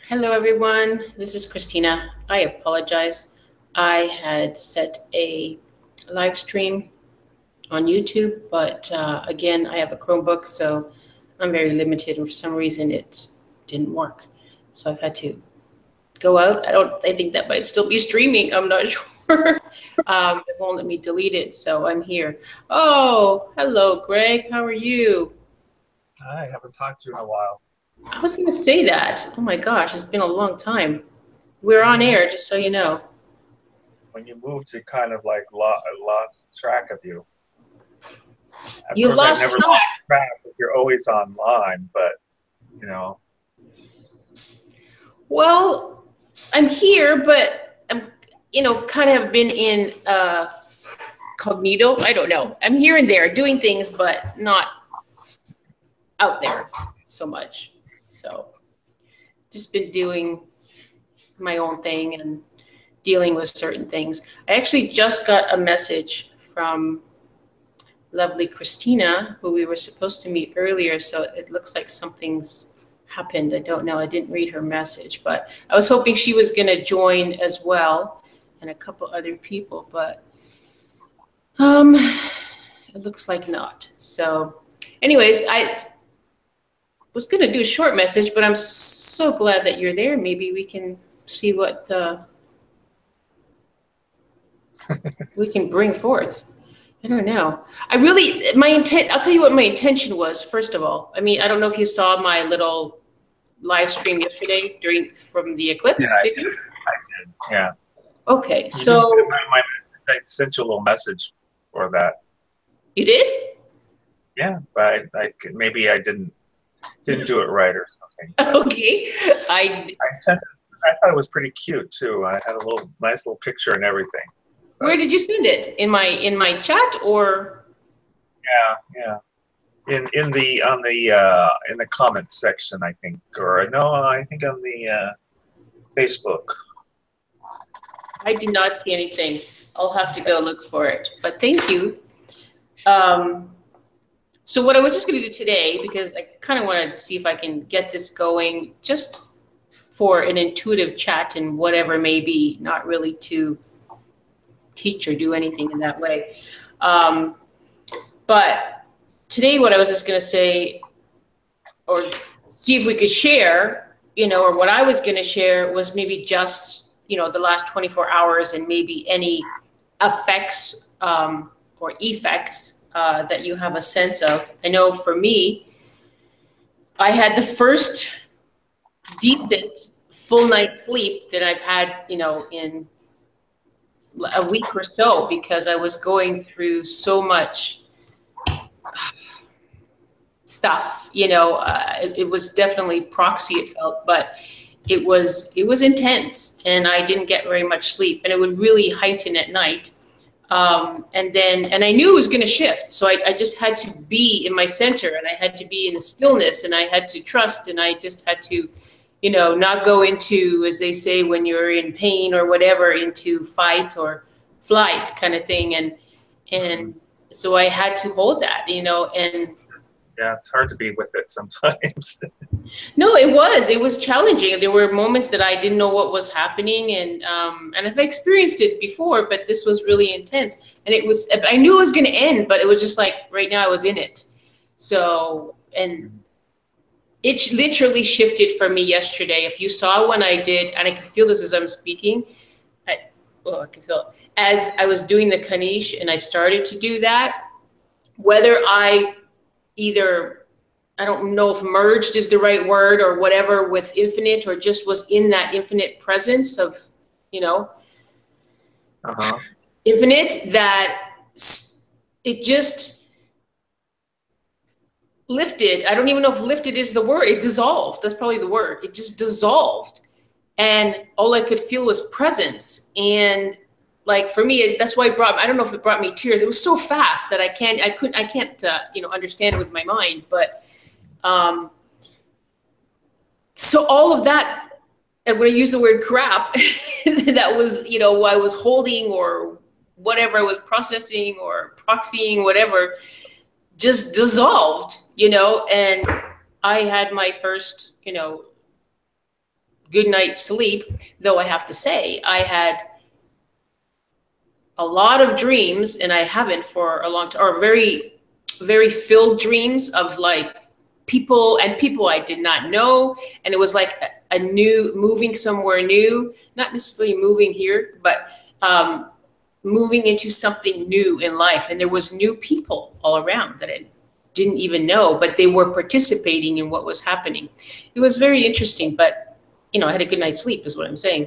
Hello, everyone. This is Christina. I apologize. I had set a live stream on YouTube, but again, I have a Chromebook, so I'm very limited, and for some reason, it didn't work. So I've had to go out. I think that might still be streaming. I'm not sure. It won't let me delete it, so I'm here. Oh, hello, Greg. How are you? I haven't talked to you in a while. I was going to say that. Oh my gosh, it's been a long time. We're on Mhm. air, just so you know. When you moved, you kind of like lost track of you. Of You course, I've lost never track. lost track because you're always online, but you know, Well, I'm here, but I'm, kind of have been in cognito. I don't know. I'm here and there doing things, but not out there so much. So just been doing my own thing and dealing with certain things. I actually just got a message from lovely Christina, who we were supposed to meet earlier. So it looks like something's happened. I don't know. I didn't read her message, but I was hoping she was going to join as well, and a couple other people, but it looks like not. So, anyways, I was going to do a short message, but I'm so glad that you're there. Maybe we can see what we can bring forth. I don't know. My intent, I'll tell you what my intention was, first of all. I mean, I don't know if you saw my little live stream yesterday from the yeah, Eclipse, I did did. you? I did. Yeah, Okay, you didn't get so my message. I sent you a little message for that. you did? Yeah, but maybe I didn't do it right or something. But Okay. I I sent it. I thought it was pretty cute too. I had a little nice little picture and everything. Where But did you send it? In my chat or yeah, yeah. In the on the in the comments section, I think, or no, I think on the Facebook. I did not see anything. I'll have to go look for it. But thank you. Um, so what I was just going to do today, because I kind of wanted to see if I can get this going just for an intuitive chat and whatever may be, not really to teach or do anything in that way. Um, but today, what I was just going to say, or see if we could share, or what I was going to share was maybe just, the last 24 hours and maybe any effects or effects that you have a sense of. I know for me, I had the first decent full night's sleep that I've had, in a week or so because I was going through so much stuff. It was definitely proxy. It felt, but it was intense, and I didn't get very much sleep, and it would really heighten at night. And I knew it was going to shift, so I just had to be in my center, and I had to be in the stillness, and I had to trust, and I just had to not go into, as they say, when you're in pain or whatever, into fight or flight kind of thing. And so I had to hold that, and Yeah, it's hard to be with it sometimes. no, it was challenging. There were moments that I didn't know what was happening, and I've experienced it before, but this was really intense. And I knew it was going to end, but it was just like right now I was in it. So, and it literally shifted for me yesterday. If you saw when I did, and I can feel this as I'm speaking, I can feel it. As I was doing the Kanish and I started to do that, whether I either, I don't know if merged is the right word or whatever with infinite, or just was in that infinite presence of, you know, Uh-huh. infinite, that it just lifted. I don't even know if lifted is the word. It dissolved. That's probably the word. It just dissolved. And all I could feel was presence. And like for me, that's why I don't know if it brought me tears. It was so fast that I can't, understand it with my mind. But um, so all of that, and when I use the word crap, that was, I was holding or whatever I was processing or proxying, whatever, just dissolved, and I had my first, good night's sleep, though I have to say I had a lot of dreams, and I haven't for a long time, or very, very filled dreams of like people and people I did not know. And it was like a new moving somewhere new, not necessarily moving here, but moving into something new in life. And there was new people all around that I didn't even know, but they were participating in what was happening. It was very interesting, but you know, I had a good night's sleep is what I'm saying.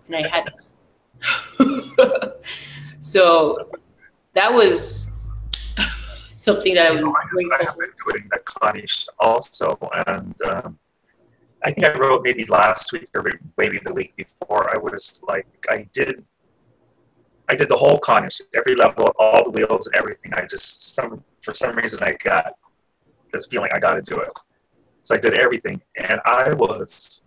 And I hadn't. So that was something that You know, I'm I grateful have for. been doing the Connish also, and I think I wrote maybe last week or maybe the week before. I was like, I did the whole Connish, every level, all the wheels and everything. I just for some reason I got this feeling I got to do it, so I did everything, and I was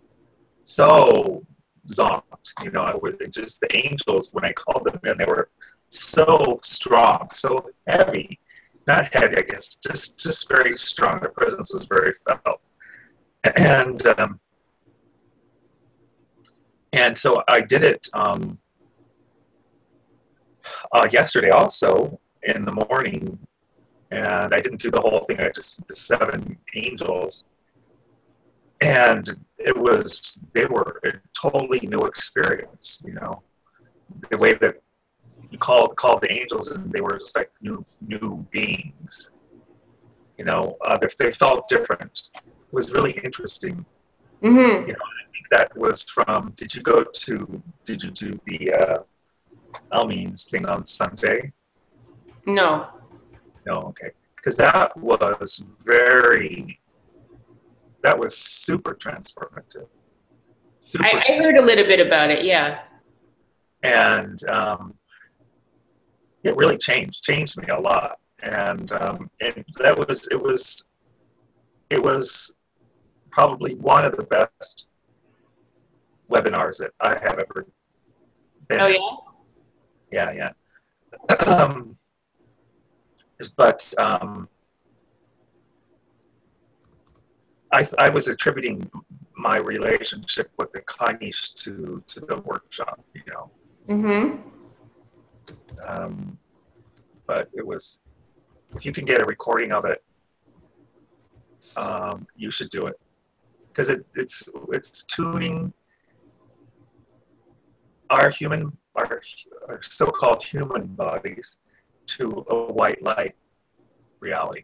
so zonked. You know, I was just the angels when I called them in. They were so strong, so heavy. Not heavy, I guess, just very strong. The presence was very felt, and so I did it yesterday also in the morning, and I didn't do the whole thing. I just did the 7 angels, and they were a totally new experience. You know, the way that you call the angels, and they were just like new beings. You know, they felt different. It was really interesting. Mm-hmm. You know, I think that was from. Did you do the Almeen's thing on Sunday? No, No, okay, because that was super transformative, super, I heard a little bit about it. Yeah. and it really changed me a lot, and it was probably one of the best webinars that I have ever been Oh in. yeah. Yeah. But I was attributing my relationship with the Kanish to the workshop, you know. Mm-hmm. But it was, if you can get a recording of it, you should do it, because it's tuning our so-called human bodies to a white light reality,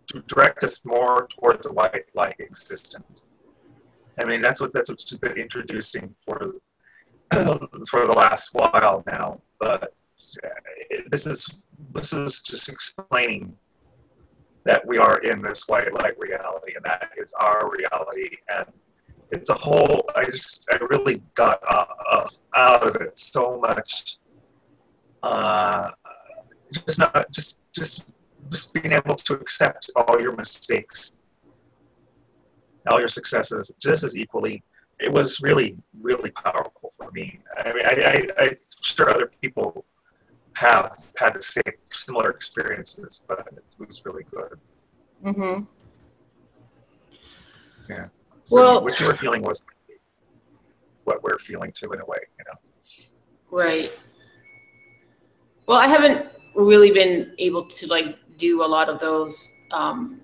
to direct us more towards a white light existence. I mean, that's what she's been introducing for the last while now. But this is just explaining that we are in this white light reality, and that is our reality. And it's a whole. I really got out of it so much. Just being able to accept all your mistakes, all your successes, just as equally. It was really, really powerful for me. I mean, I'm sure other people have had the same similar experiences, but it was really good. Mm-hmm. Yeah. So Well, what you were feeling was what we're feeling too, in a way, you know. right. Well, I haven't really been able to like do a lot of those.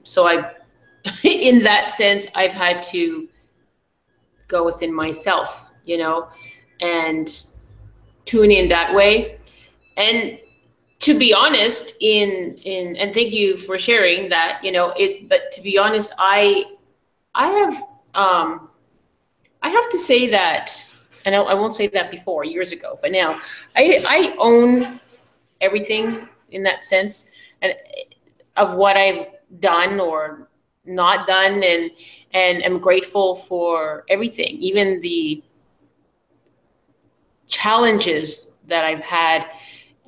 So in that sense, I've had to go within myself, you know, and tune in that way. And to be honest, and thank you for sharing that, you know, but to be honest, I have I have to say that, and I won't say that before years ago, but now I own everything in that sense, and of what I've done or not done, and am grateful for everything, even the challenges that I've had,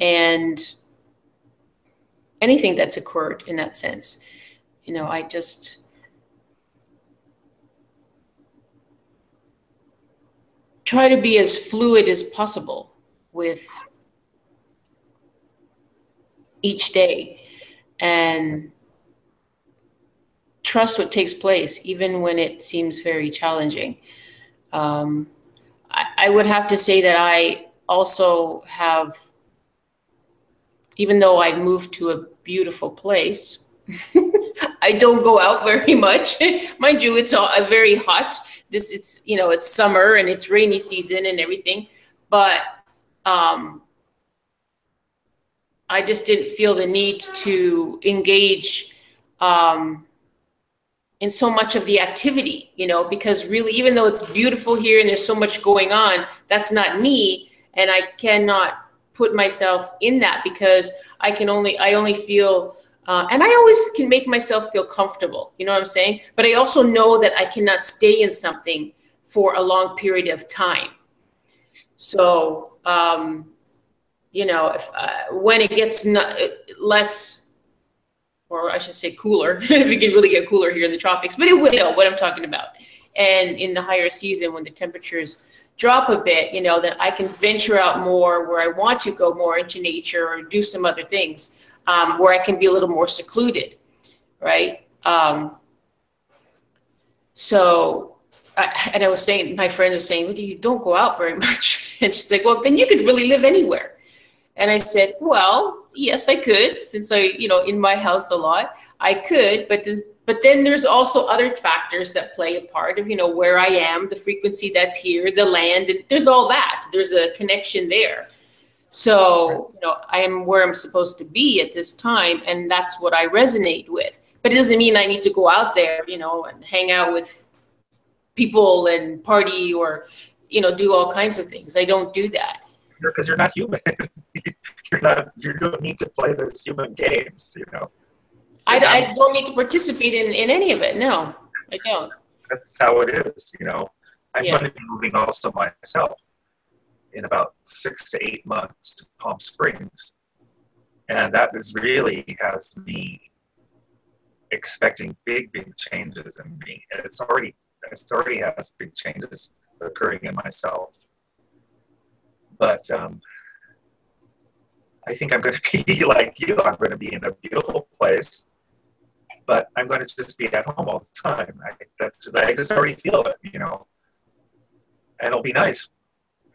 and anything that's occurred in that sense. You know, I just try to be as fluid as possible with each day, and trust what takes place, even when it seems very challenging. Um, I would have to say that I also have, even though I moved to a beautiful place, I don't go out very much. Mind you, it's very hot. It's, it's summer and it's rainy season and everything, but um, I just didn't feel the need to engage um, in so much of the activity, because really, even though it's beautiful here and there's so much going on, that's not me, and I cannot put myself in that because I only feel, and I always can make myself feel comfortable, you know what I'm saying? But I also know that I cannot stay in something for a long period of time. So, if when it gets less, or I should say cooler, if it can really get cooler here in the tropics, but it will, what I'm talking about. And in the higher season, when the temperatures drop a bit, then I can venture out more where I want to go more into nature or do some other things, where I can be a little more secluded, right? And I was saying, my friend was saying, well, you don't go out very much. And she's like, well, then you could really live anywhere. And I said, well, yes, I could, since in my house a lot, I could, but then there's also other factors that play a part of, where I am, the frequency that's here, the land, and there's all that. There's a connection there. So, I am where I'm supposed to be at this time, and that's what I resonate with. But it doesn't mean I need to go out there, and hang out with people and party or, do all kinds of things. I don't do that. Because you're not human. You don't need to play those human games, I don't need to participate in any of it. No, I don't. That's how it is, I'm going to be moving also myself in about 6 to 8 months to Palm Springs. And that really has me expecting big, big changes in me. And it already has big changes occurring in myself. But I think I'm going to be like you. I'm going to be in a beautiful place, but I'm going to just be at home all the time. I just already feel it, and it'll be nice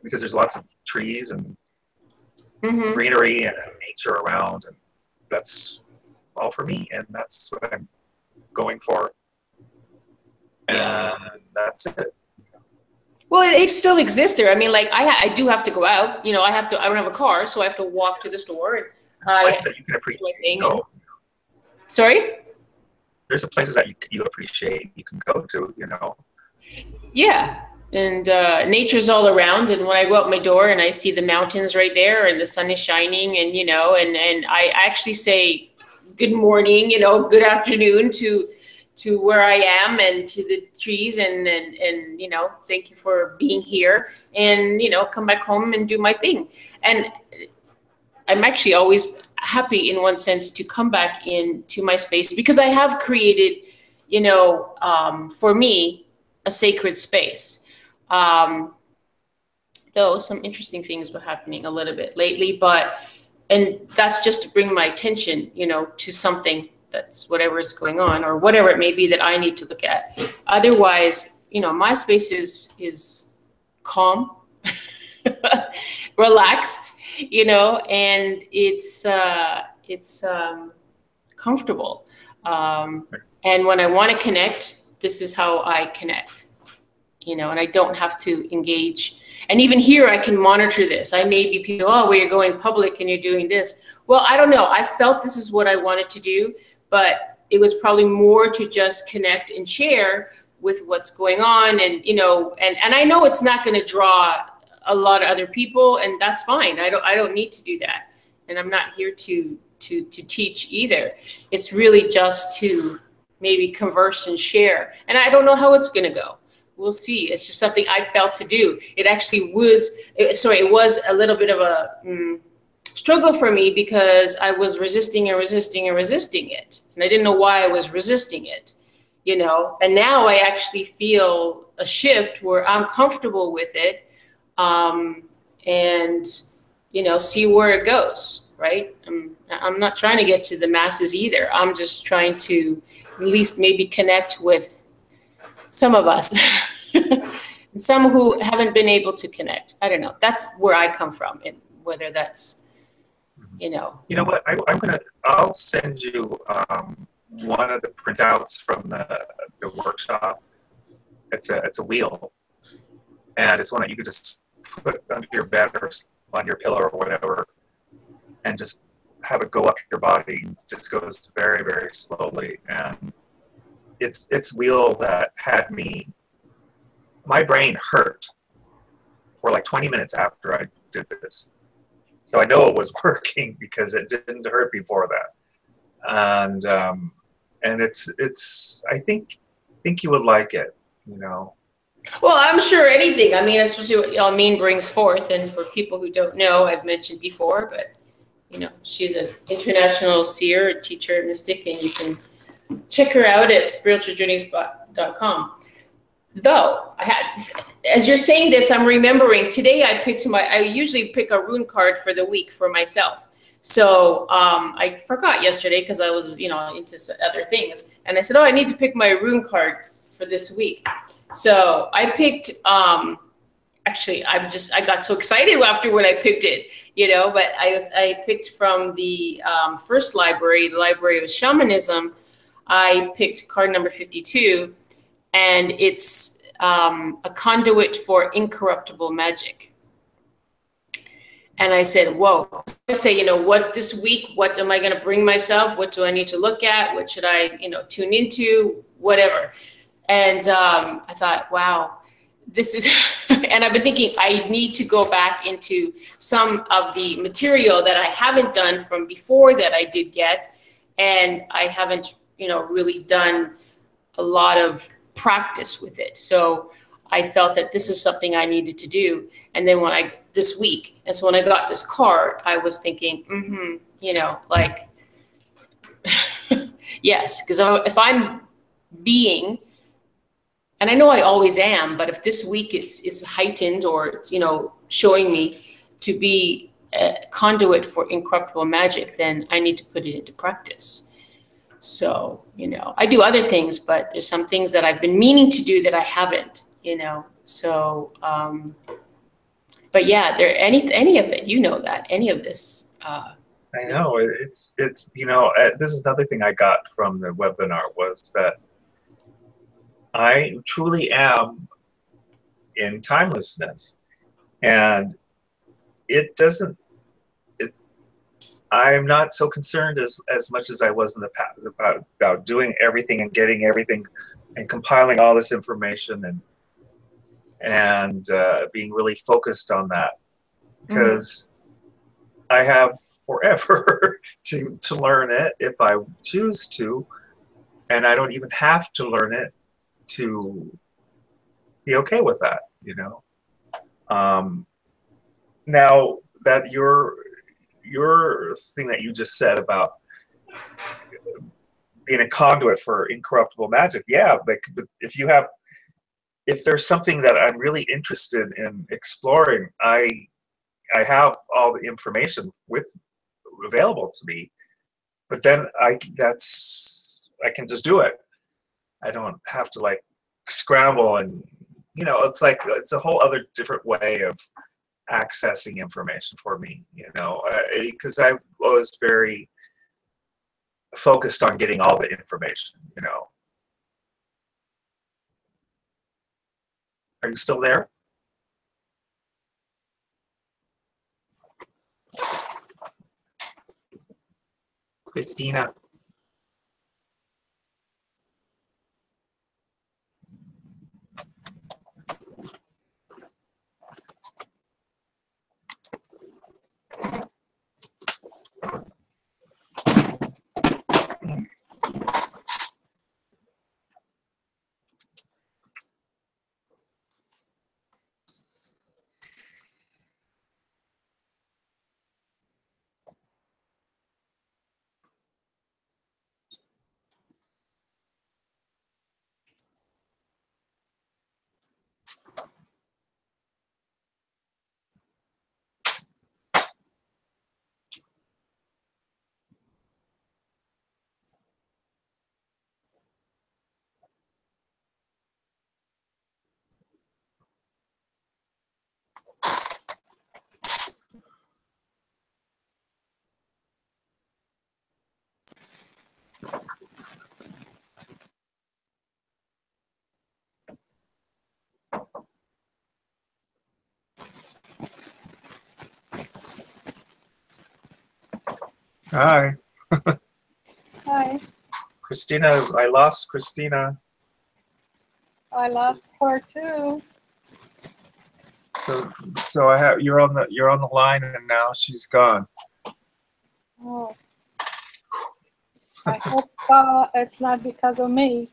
because there's lots of trees and greenery and nature around, and that's all for me, and that's what I'm going for, and that's it. Well, it still exists there. I mean, like I do have to go out. I don't have a car, so I have to walk to the store. Place that you can appreciate. Sorry? There's places that you appreciate. You can go to. Yeah, and nature's all around. And when I go out my door and I see the mountains right there, and the sun is shining, and and I actually say good morning, good afternoon to where I am and to the trees and thank you for being here, and come back home and do my thing. And I'm actually always happy in one sense to come back into my space because I have created, for me, a sacred space. Though some interesting things were happening a little bit lately, and that's just to bring my attention, to something that's whatever is going on or whatever it may be that I need to look at. Otherwise, my space is calm, relaxed, and it's comfortable. And when I want to connect, this is how I connect, and I don't have to engage. And even here, I can monitor this. I may be people, oh, well, you're going public and you're doing this. Well, I don't know. I felt this is what I wanted to do, but it was probably more to just connect and share with what's going on. And, and I know it's not going to draw a lot of other people, and that's fine. I don't need to do that. And I'm not here to teach either. It's really just to maybe converse and share. And I don't know how it's going to go. We'll see. It's just something I felt to do. It actually was, it was a little bit of a struggle for me because I was resisting and resisting and resisting it. And I didn't know why I was resisting it, and now I actually feel a shift where I'm comfortable with it, and, see where it goes, right? I'm not trying to get to the masses either. I'm just trying to at least maybe connect with some of us and some who haven't been able to connect. I don't know. That's where I come from, and whether that's, you know. You know what? I'll send you one of the printouts from the workshop. It's a wheel, and it's one that you could just put under your bed or on your pillow or whatever, and just have it go up your body. It just goes very, very slowly, and it's wheel that had my brain hurt for like 20 minutes after I did this. So I know it was working because it didn't hurt before that. And it's I think you would like it, you know. Well, I'm sure anything. I mean, especially what Almeen brings forth, and for people who don't know, I've mentioned before, but you know, she's an international seer, a teacher, mystic, and you can check her out at spiritualjourneys.com. Though as you're saying this, I'm remembering today I usually pick a rune card for the week for myself. So I forgot yesterday because I was, you know, into other things, and I said, oh, I need to pick my rune card for this week. So I picked. Actually, I got so excited after when I picked it, you know. But I picked from the first library, the Library of Shamanism. I picked card number 52, and it's a conduit for incorruptible magic. And I said, whoa. I say, you know, what this week, what am I going to bring myself? What do I need to look at? What should I, you know, tune into? Whatever. And I thought, wow, this is, and I've been thinking I need to go back into some of the material that I haven't done from before that I did get. And I haven't, you know, really done a lot of practice with it. So I felt that this is something I needed to do. And then this week, and so when I got this card, I was thinking, you know, like, yes, because if I'm being, and I know I always am, but if this week it's heightened, or it's, you know, showing me to be a conduit for incorruptible magic, then I need to put it into practice. So, you know, I do other things, but there's some things that I've been meaning to do that I haven't, you know. So, but yeah, any of it, you know, that any of this. I know it's you know, this is another thing I got from the webinar was that I truly am in timelessness, and I'm not so concerned as much as I was in the past about doing everything and getting everything and compiling all this information and being really focused on that, because I have forever to learn it if I choose to, and I don't even have to learn it to be okay with that, you know. Now that your thing that you just said about being a conduit for incorruptible magic, yeah, like if there's something that I'm really interested in exploring, I have all the information available to me, but then I can just do it. I don't have to like scramble, and you know, it's a whole other different way of accessing information for me, you know, because I was very focused on getting all the information, you know. Are you still there? Christina? Hi. Hi. Christina, I lost Christina. I lost her too. So I have you're on the line and now she's gone. Oh. I hope it's not because of me.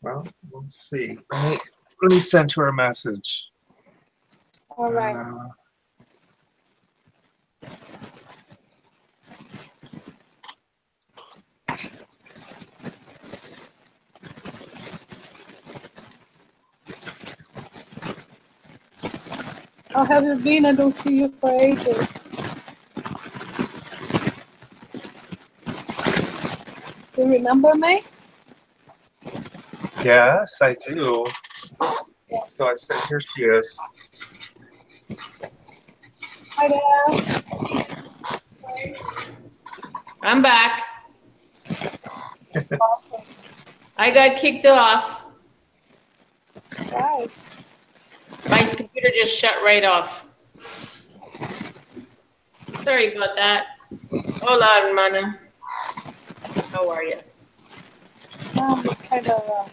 Well, we'll see. Let me send her a message. All right. How have you been? I don't see you for ages. Do you remember me? Yes, I do. So I said, here she is. Hi there. I'm back. Awesome. I got kicked off. Right. My computer just shut right off. Sorry about that. Hola, hermana. How are you? Kind of.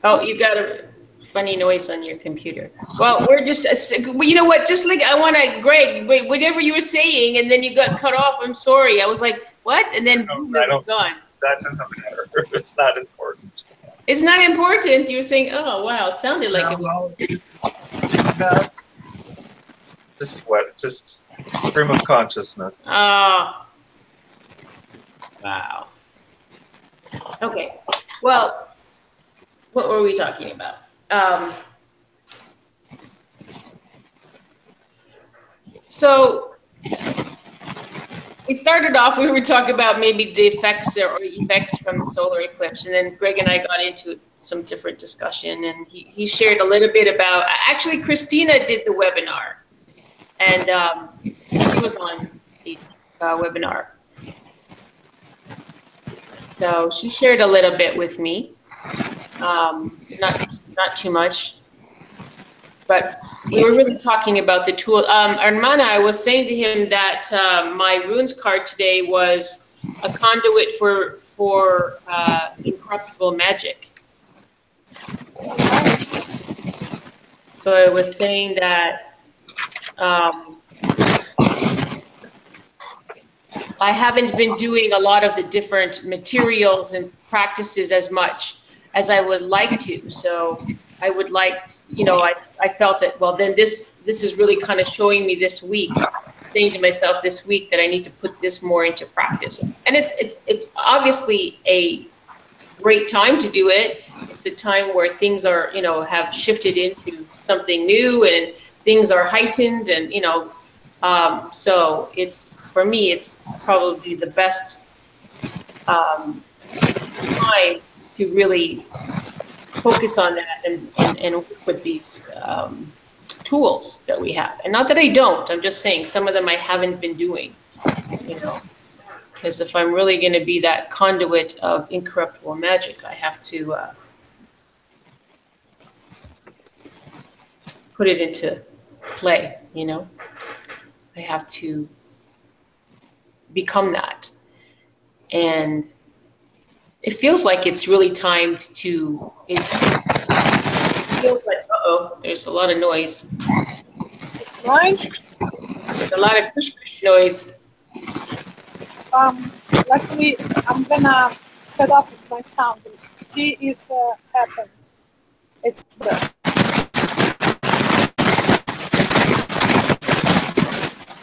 Oh, you got a funny noise on your computer. Well, we're just, you know what? Just like I want to, Greg, wait, whatever you were saying, and then you got cut off. I'm sorry. I was like, what? And then boom, it was gone. That doesn't matter. It's not important. It's not important. You were saying, oh wow, it sounded like it was. No, just stream of consciousness. Oh, wow. Okay. Well, what were we talking about? So we started off, we were talking about maybe the effects or effects from the solar eclipse. And then Greg and I got into some different discussion, and he shared a little bit about, actually Christina did the webinar, and she was on the webinar. So she shared a little bit with me, not too much, but we were really talking about the tool. Hermana, I was saying to him that my runes card today was a conduit for incorruptible magic. So I was saying that I haven't been doing a lot of the different materials and practices as much as I would like to. So I would like, you know, I felt that, well, then this is really kind of showing me this week, saying to myself this week that I need to put this more into practice. And it's obviously a great time to do it. It's a time where things are, you know, have shifted into something new and things are heightened, and, you know, so it's, for me, it's probably the best time to really focus on that and work with these tools that we have. And not that I don't, I'm just saying some of them I haven't been doing, you know, because if I'm really going to be that conduit of incorruptible magic, I have to put it into play, you know. I have to become that. And it feels like it's really timed to, it feels like, uh-oh, there's a lot of noise. Right? There's a lot of push noise. Luckily, I'm gonna cut off my sound. See if it happens. It's good.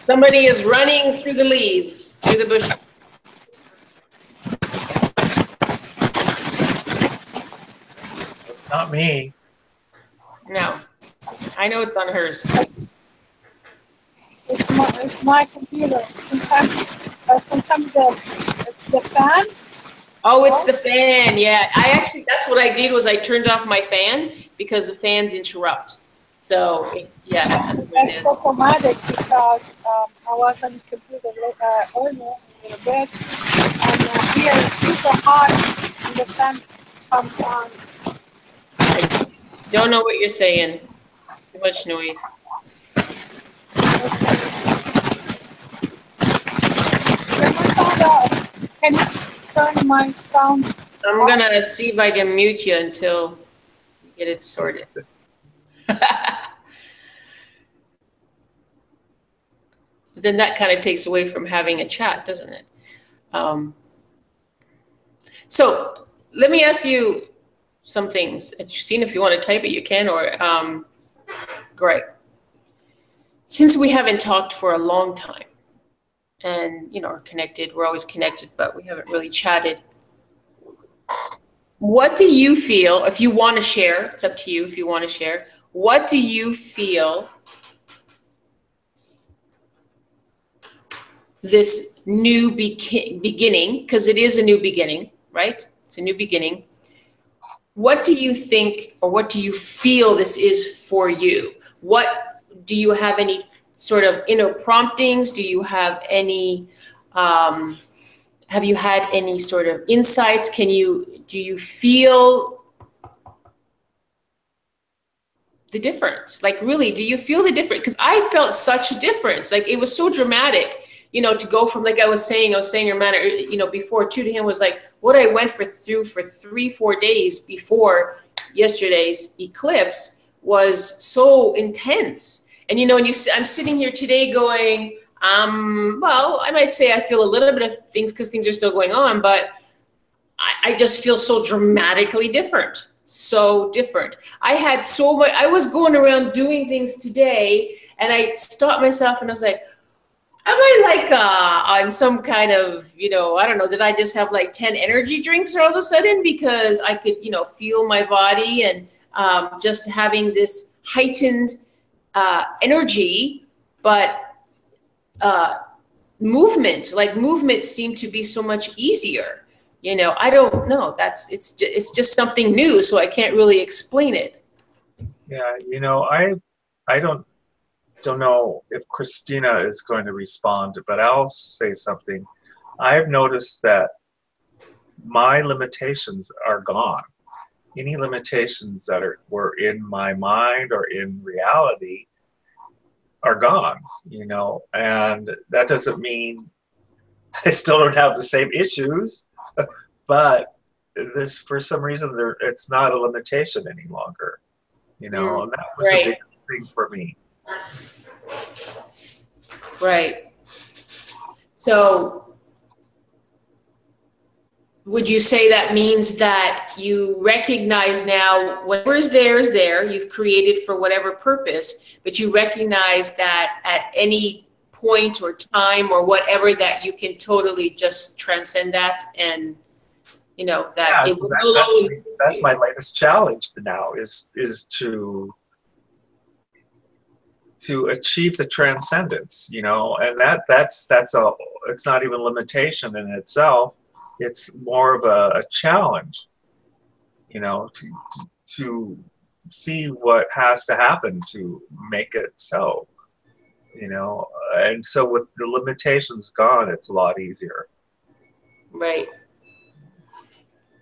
Somebody is running through the leaves, through the bush. It's not me. No, I know it's on hers. It's my computer. Sometimes it's the fan. Oh, it's the fan. Yeah, I actually, that's what I did, was I turned off my fan because the fans interrupt. So yeah, that's what it is. It's automatic because I was on the computer earlier a little bit, and here it's super hot, and the fan comes on. I don't know what you're saying. Too much noise. can you turn my sound? I'm gonna see if I can mute you until you get it sorted. Then that kind of takes away from having a chat, doesn't it? So let me ask you some things. Christine, if you want to type it, you can, or Greg. Since we haven't talked for a long time and, you know, are connected, we're always connected, but we haven't really chatted. What do you feel, if you want to share, it's up to you if you want to share, what do you feel this new beginning, because it is a new beginning, right? It's a new beginning. What do you think, or what do you feel this is for you? What do you have any sort of inner promptings? Do you have any, have you had any sort of insights? Do you feel the difference? Like, really, do you feel the difference? Because I felt such a difference. Like, it was so dramatic, you know, to go from, like I was saying your manner, you know, before too, to him was like what I went through for 3-4 days before yesterday's eclipse was so intense. And, you know, I'm sitting here today going, well, I might say I feel a little bit of things because things are still going on, but I just feel so dramatically different. So different. I had so much, I was going around doing things today and I stopped myself and I was like, am I like on some kind of, you know, I don't know, did I just have like 10 energy drinks all of a sudden because I could, you know, feel my body and just having this heightened energy, but movement seemed to be so much easier. You know, I don't know. It's just something new, so I can't really explain it. Yeah, you know, I don't know if Christina is going to respond, but I'll say something. I've noticed that my limitations are gone. Any limitations that were in my mind or in reality are gone, you know, and that doesn't mean I still don't have the same issues, but this, for some reason, it's not a limitation any longer, you know, and that was a big thing for me. Right. So would you say that means that you recognize now whatever is there, you've created for whatever purpose, but you recognize that at any point or time or whatever that you can totally just transcend that and, you know, that it will that's my latest challenge now is to achieve the transcendence, you know, and that's it's not even limitation in itself. It's more of a challenge, you know, to see what has to happen to make it so, you know. And so with the limitations gone, it's a lot easier. Right.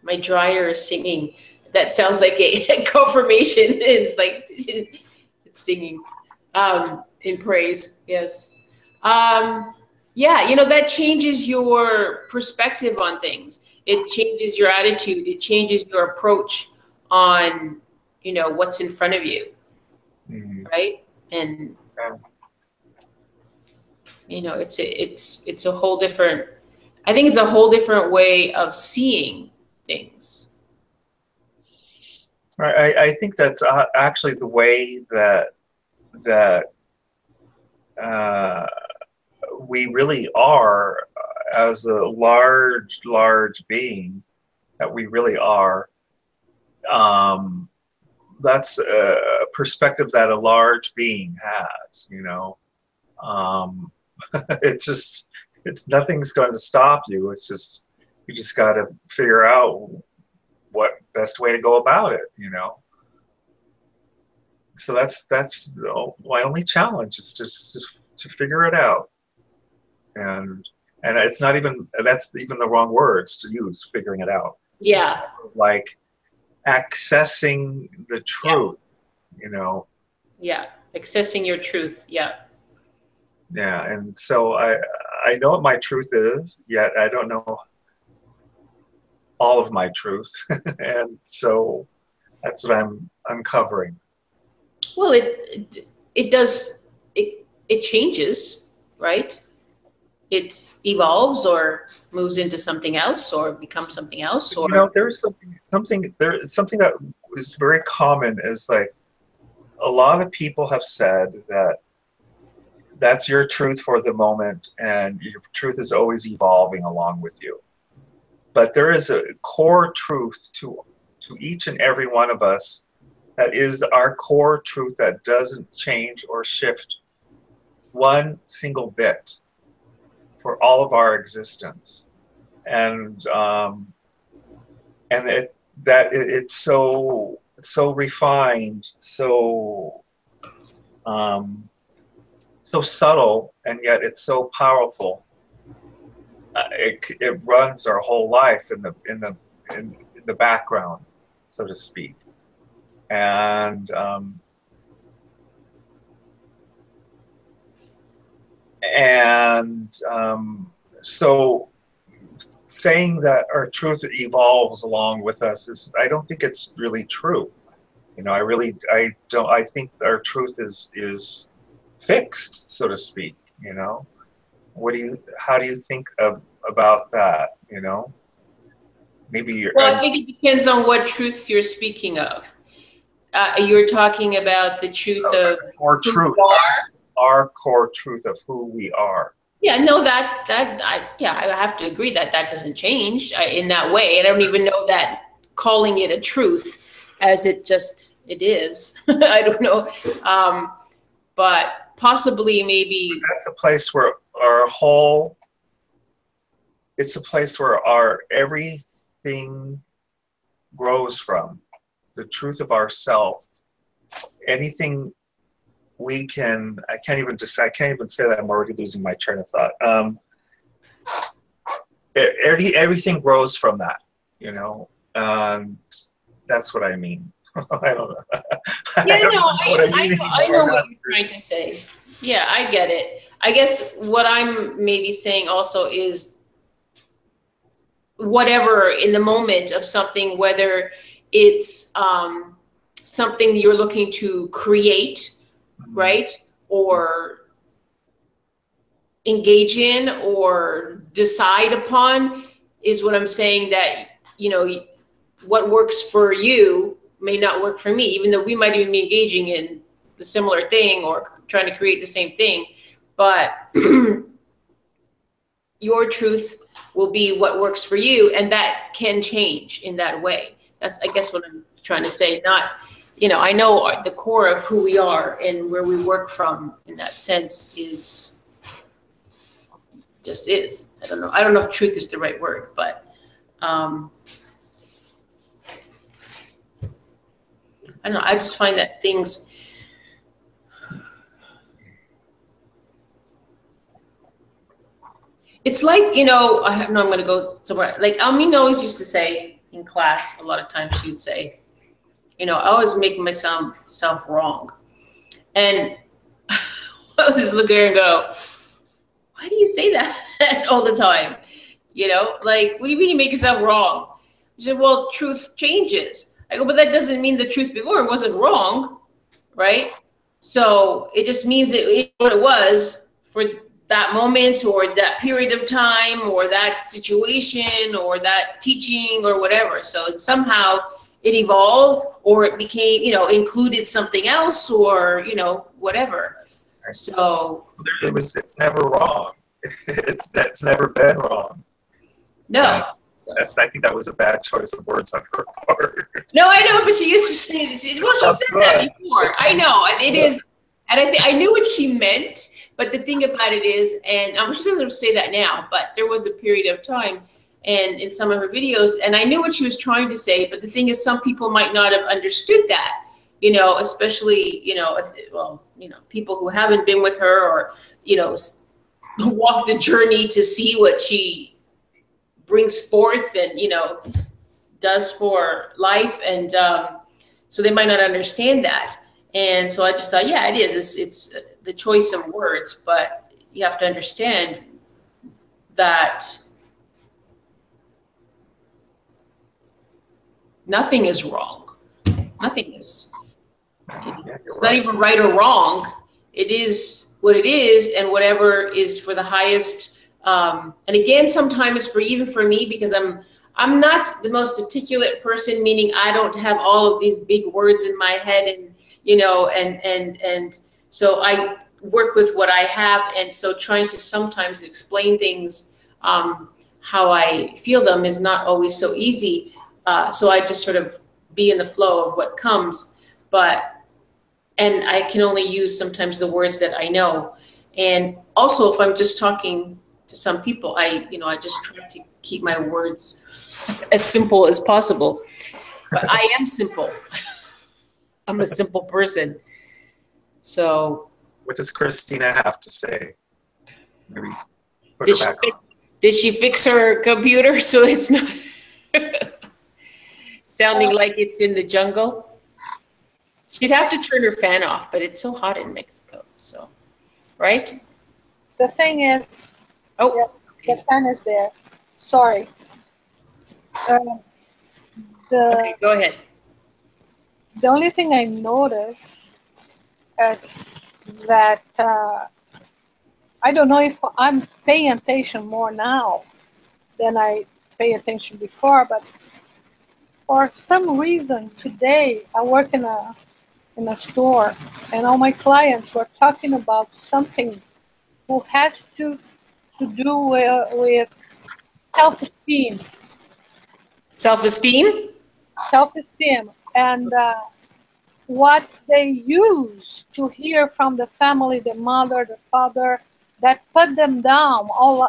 My dryer is singing. That sounds like a confirmation. It's like it's singing in praise. Yes. Yeah, you know, that changes your perspective on things. It changes your attitude. It changes your approach on, you know, what's in front of you. Mm-hmm. Right? And you know, it's a whole different, I think it's a whole different way of seeing things. Right. I think that's actually the way that we really are as a large being that we really are. That's a perspective that a large being has, you know. It's nothing's going to stop you. It's just, you just got to figure out what best way to go about it, you know. So that's my only challenge is just to figure it out. And it's not even, that's even the wrong words to use, figuring it out. Yeah. It's like accessing the truth, you know. Yeah, accessing your truth. Yeah. Yeah, and so I know what my truth is, yet I don't know all of my truth. And so that's what I'm uncovering. Well, it does, it changes, right? It evolves or moves into something else or becomes something else, or You know, there's something that is very common is like a lot of people have said that that's your truth for the moment and your truth is always evolving along with you. But there is a core truth to each and every one of us that is our core truth that doesn't change or shift one single bit for all of our existence. And it's so refined, so subtle, and yet it's so powerful. It runs our whole life in the background, so to speak. So saying that our truth evolves along with us is, I don't think it's really true. You know, I think our truth is fixed, so to speak. You know, how do you think about that? You know, maybe well, I think it depends on what truth you're speaking of. You're talking about the truth of core who truth, you are. our core truth of who we are. Yeah, no, I have to agree that that doesn't change in that way. I don't even know that calling it a truth as it is. I don't know. But possibly maybe. That's a place where it's a place where our everything grows from, the truth of ourself. Anything I can't even say that. I'm already losing my train of thought. Everything grows from that, you know, and that's what I mean. I don't know. Yeah, I know what you're trying to say. Yeah, I get it. I guess what I'm maybe saying also is whatever in the moment of something, whether it's something you're looking to create, right? Or engage in or decide upon, is what I'm saying, that, you know, what works for you may not work for me, even though we might even be engaging in the similar thing or trying to create the same thing. But your truth will be what works for you, and that can change in that way. That's, I guess, what I'm trying to say. Not, you know, I know the core of who we are and where we work from in that sense is just is. I don't know if truth is the right word, but I don't know. I just find that things, it's like, you know, I'm going to go somewhere. Like Almina always used to say in class, a lot of times she would say, you know, I always make myself wrong. And I was just look at her and go, why do you say that all the time? You know, like, what do you mean you make yourself wrong? She said, well, truth changes. I go, but that doesn't mean the truth before wasn't wrong, right? So it just means that it what it was for that moment or that period of time or that situation or that teaching or whatever. So it somehow it evolved or it became, you know, included something else or, you know, whatever. So it's never wrong. It's never been wrong. No. I think that was a bad choice of words on her part. No, I know, but she used to say, well, she said that before. I know, and it is, and I knew what she meant, but the thing about it is, and she doesn't say that now, but there was a period of time, and in some of her videos, and I knew what she was trying to say, but the thing is, some people might not have understood that, you know, especially, you know, people who haven't been with her or, you know, walk the journey to see what she brings forth and, you know, does for life. And so they might not understand that. And so I just thought, yeah, it is. It's the choice of words, but you have to understand that Nothing is wrong. Nothing is. Yeah, It's you're not right. even right or wrong. It is what it is, and whatever is for the highest. And again, sometimes for even for me, because I'm not the most articulate person, meaning I don't have all of these big words in my head, and and so I work with what I have, and so trying to sometimes explain things how I feel them is not always so easy. So I just sort of be in the flow of what comes, but and I can only use sometimes the words that I know. And also, if I'm just talking to some people, I just try to keep my words as simple as possible. But I am simple. I'm a simple person. So What does Christina have to say? Maybe put did her she back fix, on. did she fix her computer so it's not sounding like it's in the jungle? She'd have to turn her fan off, but it's so hot in Mexico. So, right? The thing is, Oh, yeah, the okay. fan is there. Sorry. Um, Okay, the go ahead. the only thing I notice is that I don't know if I'm paying attention more now than I pay attention before, but for some reason today I work in a store, and all my clients were talking about something who has to do with self-esteem, Self-esteem? self-esteem, and what they use to hear from the family, the mother, the father, that put them down all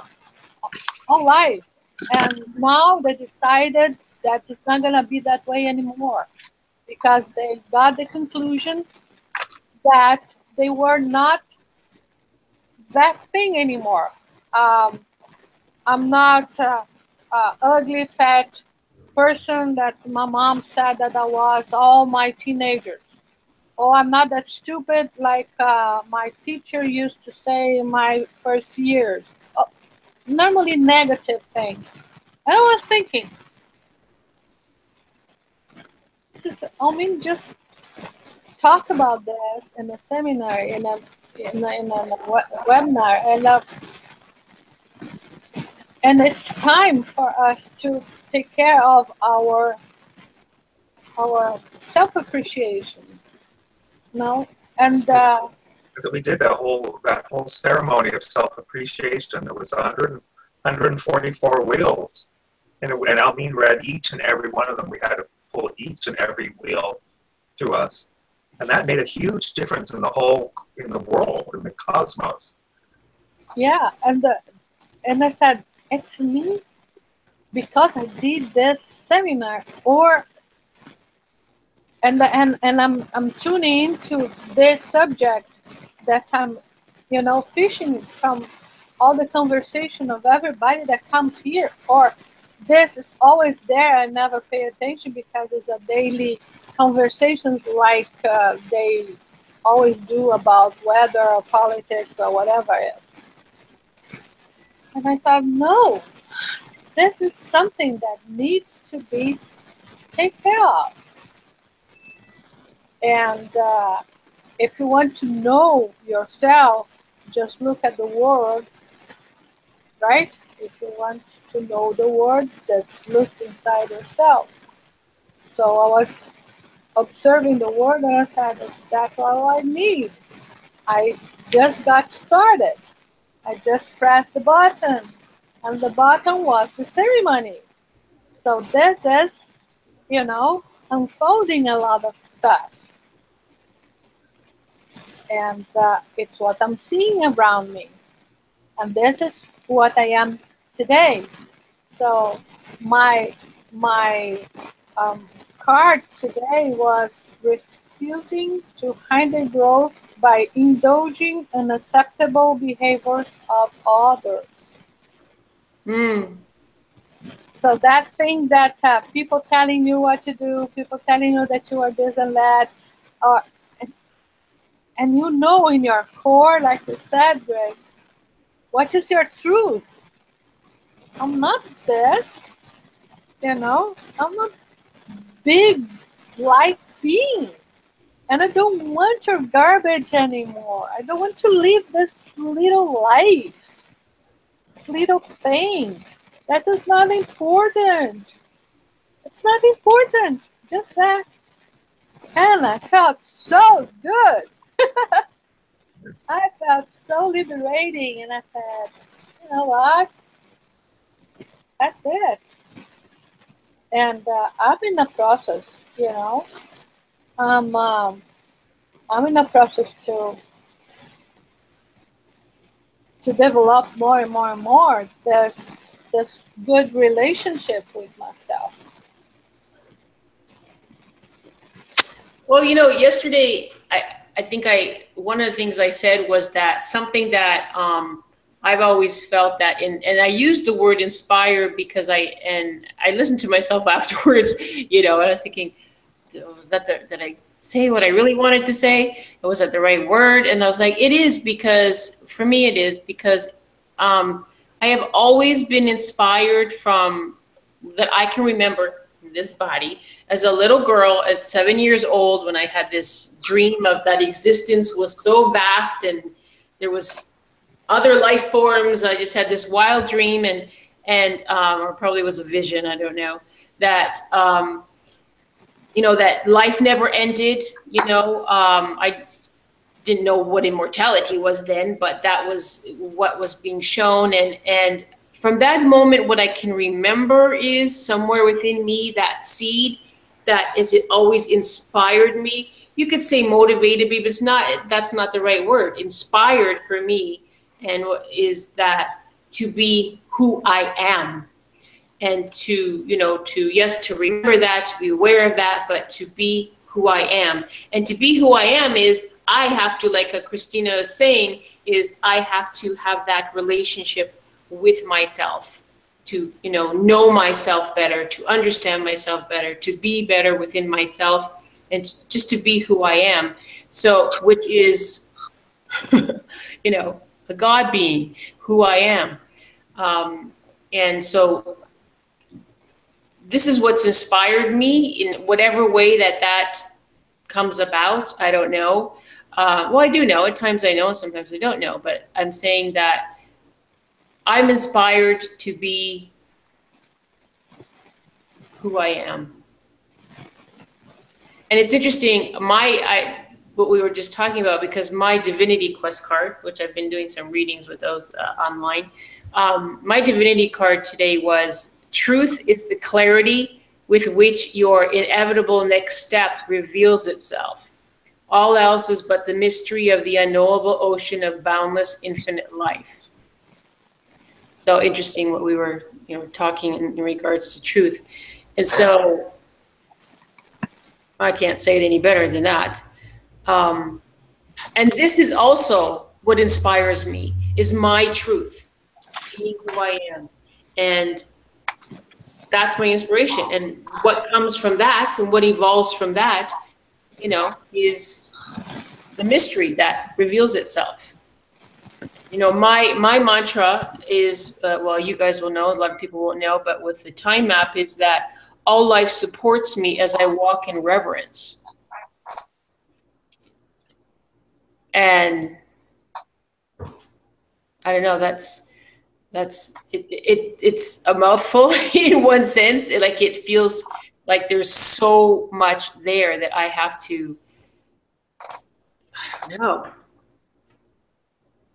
life. And now they decided that it's not going to be that way anymore because they got the conclusion that they were not that thing anymore. Um, I'm not a ugly, fat person that my mom said that I was all my teenagers. Oh, I'm not that stupid like my teacher used to say in my first years. Normally negative things. And I was thinking, I mean, just talk about this in a seminar, in a webinar, and it's time for us to take care of our self appreciation, no, and So we did that whole ceremony of self appreciation. There was 144 wheels, and Almeen read each and every one of them. We had to pull each and every wheel through us, and that made a huge difference in the world, in the cosmos. yeah, and I said it's me because I did this seminar, or and I'm tuning into this subject that I'm, fishing from all the conversation of everybody that comes here, or this is always there. I never pay attention because it's a daily conversations like they always do about weather or politics or whatever it is. And I thought, no, this is something that needs to be taken care of. And if you want to know yourself, just look at the world, right? If you want to know the world, that looks inside yourself. So I was observing the world and I said, that's all I need. I just got started. I just pressed the button, and the button was the ceremony. So this is, unfolding a lot of stuff. And it's what I'm seeing around me. And this is what I am today. So my card today was refusing to hinder growth by indulging unacceptable behaviors of others. Mm. So that thing that people telling you what to do, people telling you that you are this and that, uh, and in your core, like you said, Greg, what is your truth? I'm not this, I'm not big light being. And I don't want your garbage anymore. I don't want to live this little life, these little things. That is not important. It's not important. Just that. And I felt so good. I felt so liberating. And I said, you know what? That's it. And I'm in the process, you know. I'm in the process to develop more and more and more this good relationship with myself. Well, you know, yesterday, I think one of the things I said was that something that I've always felt that, and I used the word inspire because I listened to myself afterwards, you know, and I was thinking, was that did I say what I really wanted to say? Was that the right word? And I was like, it is, because for me it is, because I have always been inspired from that I can remember this body as a little girl at 7 years old, when I had this dream of that existence was so vast and there was other life forms. I just had this wild dream, and or probably was a vision, I don't know, that you know, that life never ended. You know, I didn't know what immortality was then, but that was what was being shown. And from that moment, what I can remember is somewhere within me, that seed that it always inspired me. You could say motivated me, but that's not the right word. Inspired for me, and is that to be who I am. And to, you know, to remember that, to be aware of that, but to be who I am. And to be who I am is, I have to, like Christina is saying, is I have to have that relationship with myself, to, you know myself better, to understand myself better, to be better within myself, and just to be who I am. So, which is, you know, a God being, who I am. And so this is what's inspired me in whatever way that comes about. I don't know. Well, I do know. At times I know, sometimes I don't know. But I'm saying that I'm inspired to be who I am. And it's interesting, what we were just talking about, because my Divinity Quest card, which I've been doing some readings with those online, my Divinity card today was, truth is the clarity with which your inevitable next step reveals itself. All else is but the mystery of the unknowable ocean of boundless infinite life. So interesting what we were, you know, talking in regards to truth. And so I can't say it any better than that. And this is also what inspires me, is my truth, being who I am. And that's my inspiration. And what comes from that and what evolves from that, you know, is the mystery that reveals itself. You know, my mantra is, well, you guys will know, a lot of people won't know, but with the time map, is that all life supports me as I walk in reverence. And I don't know, it's a mouthful in one sense. It feels like there's so much there that I have to, I don't know,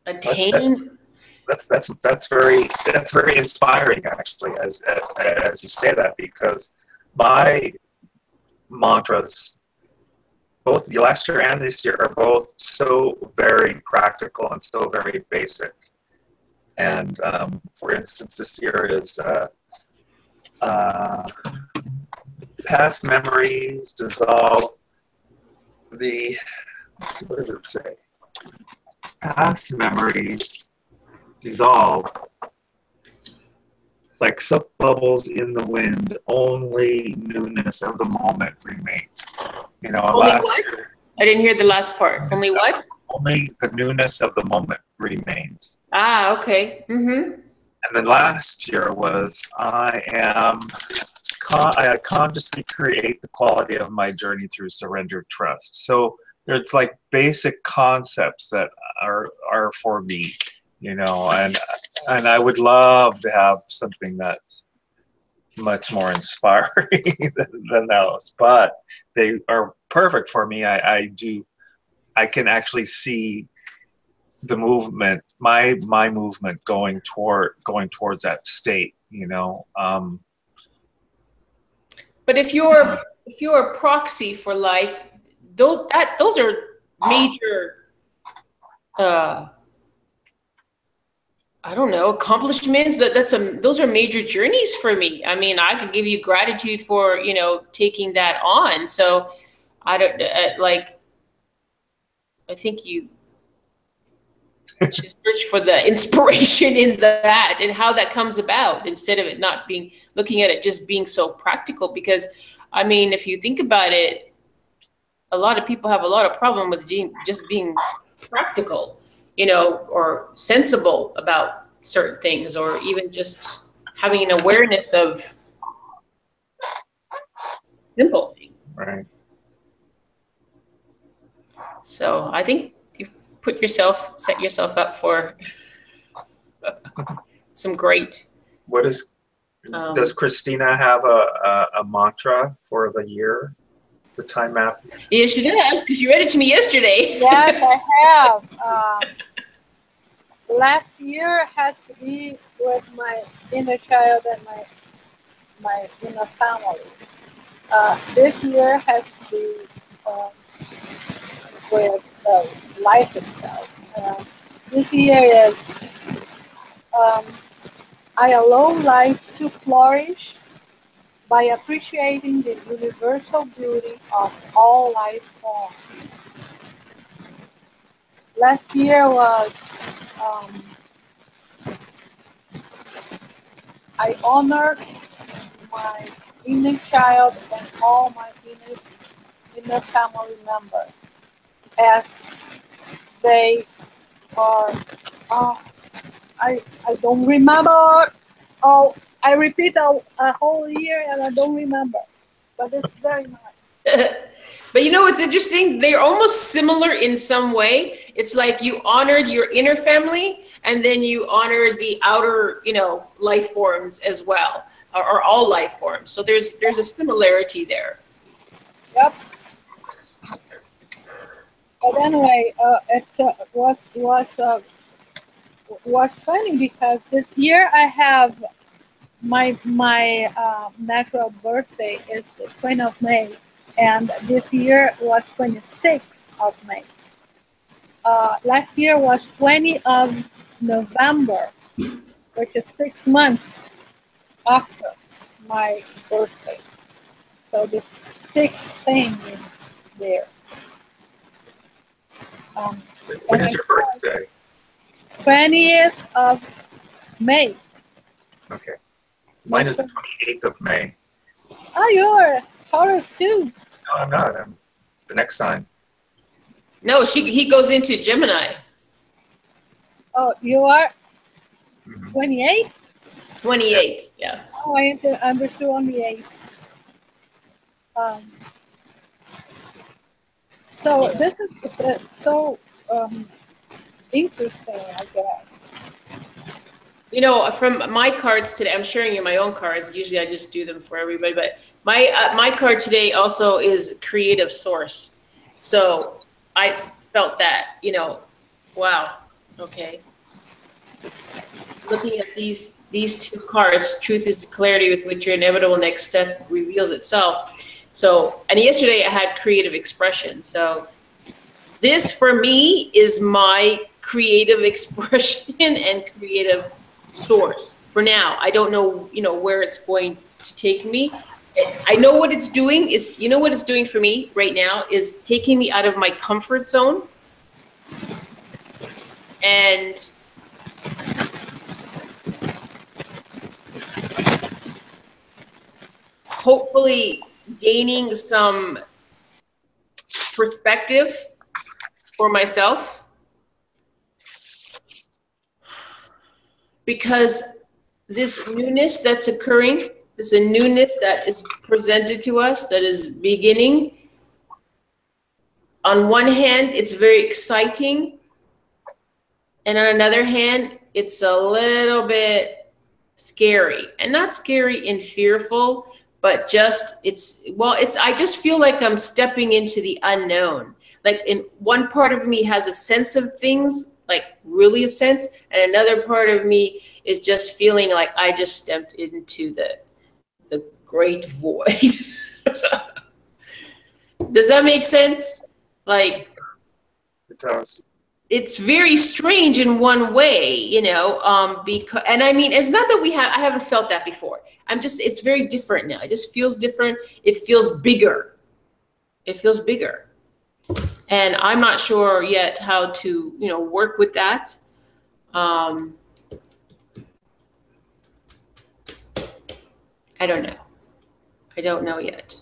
attain. That's very inspiring, actually, as you say that, because my mantras, both last year and this year, are both so very practical and so very basic. And for instance, this year is past memories dissolve the, let's see, what does it say? Past memories dissolve like soap bubbles in the wind, only newness of the moment remains. You know, only what? I didn't hear the last part. Only what? Only the newness of the moment remains. Ah, okay. Mm-hmm. And then last year was, I am I consciously create the quality of my journey through surrendered trust. So it's like basic concepts that are for me, you know, and I would love to have something that's much more inspiring than those, but they are perfect for me. I can actually see the movement, my movement going towards that state, you know. But if you're a proxy for life, those are major I don't know, accomplishments. Those are major journeys for me. I mean, I could give you gratitude for, you know, taking that on. So I don't like, I think you should search for the inspiration in that and how that comes about, instead of it not being, looking at it just being so practical. Because I mean, if you think about it, a lot of people have a lot of problem with just being practical, you know, or sensible about certain things, or even just having an awareness of simple things. Right. So I think you've set yourself up for some great. Does Cristina have a mantra for the year, the time map? Yeah, she does, because you read it to me yesterday. Yes, I have. Last year has to be with my inner child and my inner family. This year has to be with life itself. This year is I allow life to flourish by appreciating the universal beauty of all life forms. Last year was I honored my inner child and all my inner family members as they are. I don't remember. Oh, I repeat a whole year and I don't remember, but it's very nice. But you know what's interesting? They're almost similar in some way. It's like you honored your inner family, and then you honored the outer, you know, life forms as well, or all life forms. So there's a similarity there. Yep. But anyway, was funny because this year I have my natural birthday is the 20th of May, and this year was 26th of May. Last year was 20th of November, which is 6 months after my birthday. So this sixth thing is there. When is your birthday? 20th of May. Okay. Mine is the 28th of May. Oh, you're Taurus too. No, I'm not. I'm the next sign. No, he goes into Gemini. Oh, you are 28? 28, yeah. Oh, I understood on the 8th. So this is so interesting, I guess. You know, from my cards today, I'm sharing you my own cards. Usually I just do them for everybody, but my card today also is creative source. So I felt that, you know, wow, okay. Looking at these two cards, truth is the clarity with which your inevitable next step reveals itself. So, and yesterday I had creative expression. So this for me is my creative expression and creative source for now. I don't know, you know, where it's going to take me. I know what it's doing is, you know what it's doing for me right now is taking me out of my comfort zone and hopefully gaining some perspective for myself. Because this newness that's occurring, There's a newness that is presented to us that is beginning. On one hand, it's very exciting. And on another hand, it's a little bit scary, and not scary and fearful, but just I just feel like I'm stepping into the unknown. Like, in one part of me has a sense of things, like really a sense, and another part of me is just feeling like I just stepped into the great void. Does that make sense? Like, it does. It's very strange in one way, because, and I mean, it's not that I haven't felt that before. It's very different now. It just feels different. It feels bigger. It feels bigger. And I'm not sure yet how to, work with that. I don't know. I don't know yet.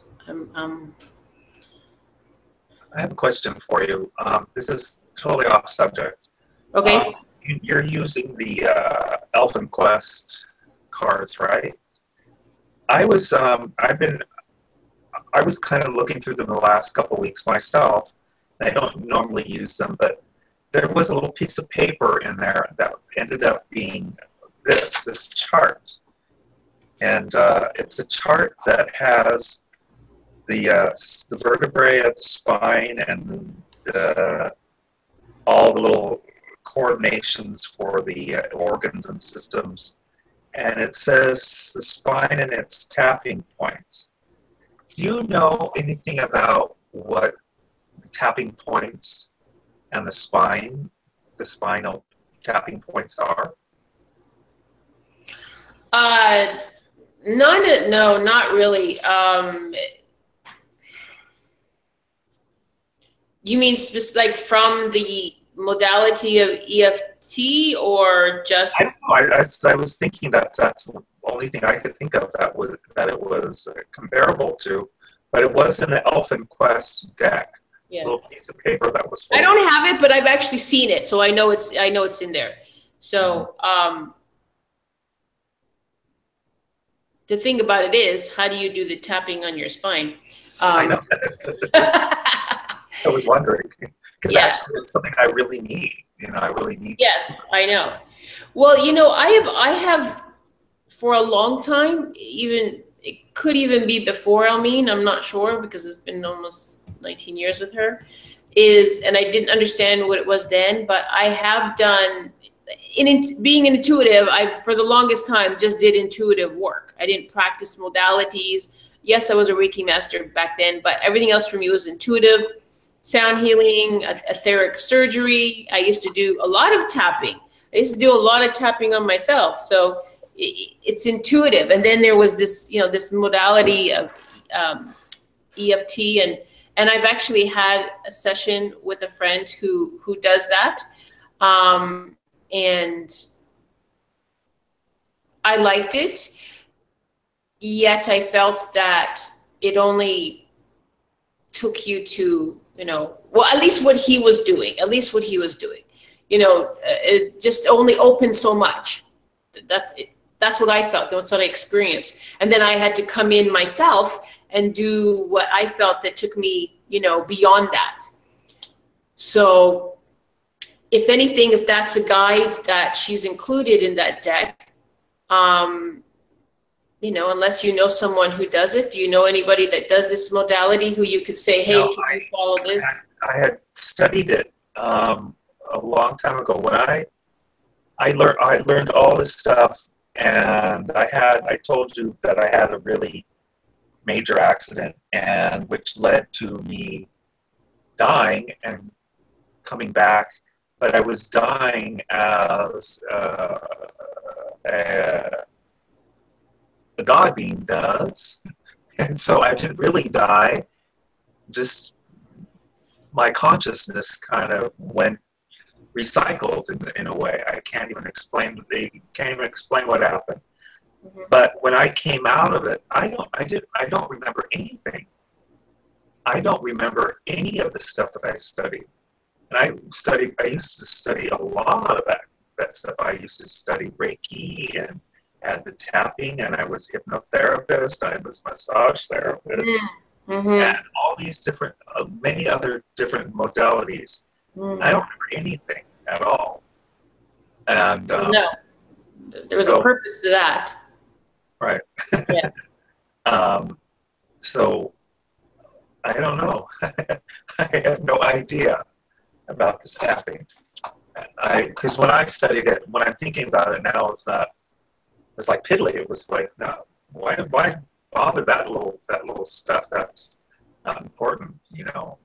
I have a question for you. This is totally off subject. Okay. You're using the Elfin Quest cards, right? I was kind of looking through them the last couple of weeks myself. I don't normally use them, but there was a little piece of paper in there that ended up being this chart, and it's a chart that has the vertebrae of the spine and all the little coordinations for the organs and systems. And it says the spine and its tapping points. Do you know anything about what the tapping points and the spinal tapping points are? No, not really. You mean like from the modality of EFT, or just? I was thinking that that's the only thing I could think of that it was comparable to, but it was in the Elfin Quest deck. Yeah. Little piece of paper that was. I don't have it, but I've actually seen it, so I know it's in there. So the thing about it is, how do you do the tapping on your spine? I know. I was wondering, because actually it's something I really need. I really need. Yes, I know. Well, I have for a long time, even it could even be before Elmine, I'm not sure, because it's been almost 19 years with her, and I didn't understand what it was then, but I have done, being intuitive, I for the longest time just did intuitive work. I didn't practice modalities. Yes, I was a Reiki master back then, but everything else for me was intuitive. Sound healing, etheric surgery. I used to do a lot of tapping. I used to do a lot of tapping on myself. So it's intuitive. And then there was this, this modality of EFT, and I've actually had a session with a friend who does that, and I liked it. Yet I felt that it only took you to, well, at least what he was doing, it just only opened so much. That's it. That's what I felt. That's what I experienced. And then I had to come in myself and do what I felt that took me, beyond that. So if anything, if that's a guide that she's included in that deck, unless you know someone who does it, do you know anybody that does this modality who you could say, hey, can you follow this? I had studied it a long time ago when I learned all this stuff, and I told you that I had a really major accident, and which led to me dying and coming back, but I was dying as a God being does, and so I didn't really die. Just my consciousness kind of went recycled in a way. I can't even explain. They can't even explain what happened. Mm-hmm. But when I came out of it, I don't remember anything. I don't remember any of the stuff that I studied. And I used to study a lot of that stuff. I used to study Reiki and had the tapping, and I was hypnotherapist, I was massage therapist, and all these different, many other different modalities. I don't remember anything at all. And no, there was a purpose to that. Right. Yeah. So I don't know. I have no idea about this tapping. Because when I studied it, when I'm thinking about it now, it's like piddly. It was like, no, why bother that little stuff? That's not important, you know.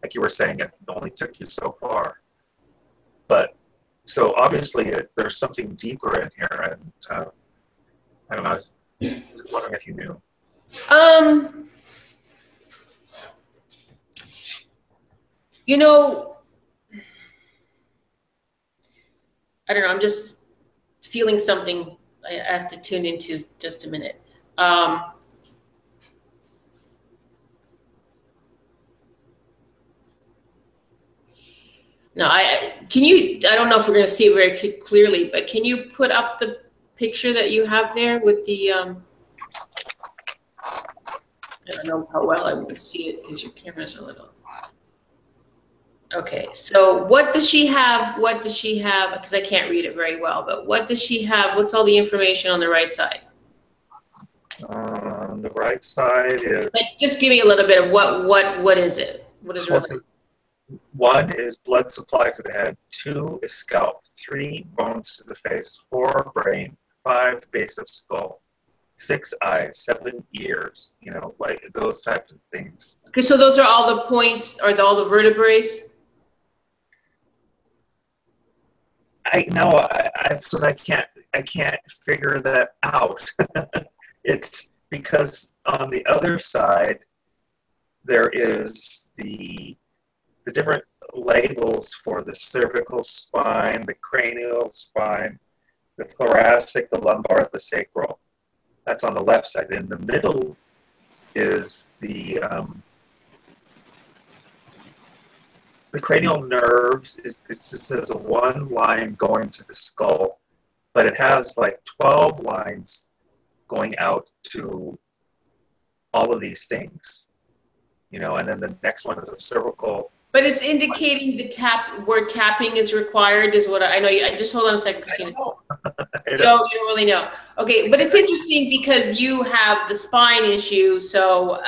Like you were saying, it only took you so far. But so obviously there's something deeper in here, and I don't know. I was just wondering if you knew. You know, I don't know. I'm just feeling something. I have to tune into just a minute. No, can you, I don't know if we're going to see it very clearly, but can you put up the picture that you have there with the, I don't know how well I can see it because your camera's a little. Okay, so what does she have? What does she have? Because I can't read it very well, but what does she have? What's all the information on the right side? On the right side is. Like, just give me a little bit of what is it? What is it? 1 is blood supply to the head, 2 is scalp, 3 bones to the face, 4 brain, 5 base of skull, 6 eyes, 7 ears, you know, like those types of things. Okay, so those are all the points, or all the vertebrae? I can't figure that out. It's because on the other side there is the different labels for the cervical spine, the cranial spine, the thoracic, the lumbar, the sacral. That's on the left side. In the middle is the cranial nerves. It just says a 1 line going to the skull, but it has like 12 lines going out to all of these things, you know, and then the next one is a cervical. But it's indicating the where tapping is required is what I know. Just hold on a second, Cristina. No, you don't really know. Okay, but it's interesting because you have the spine issue, so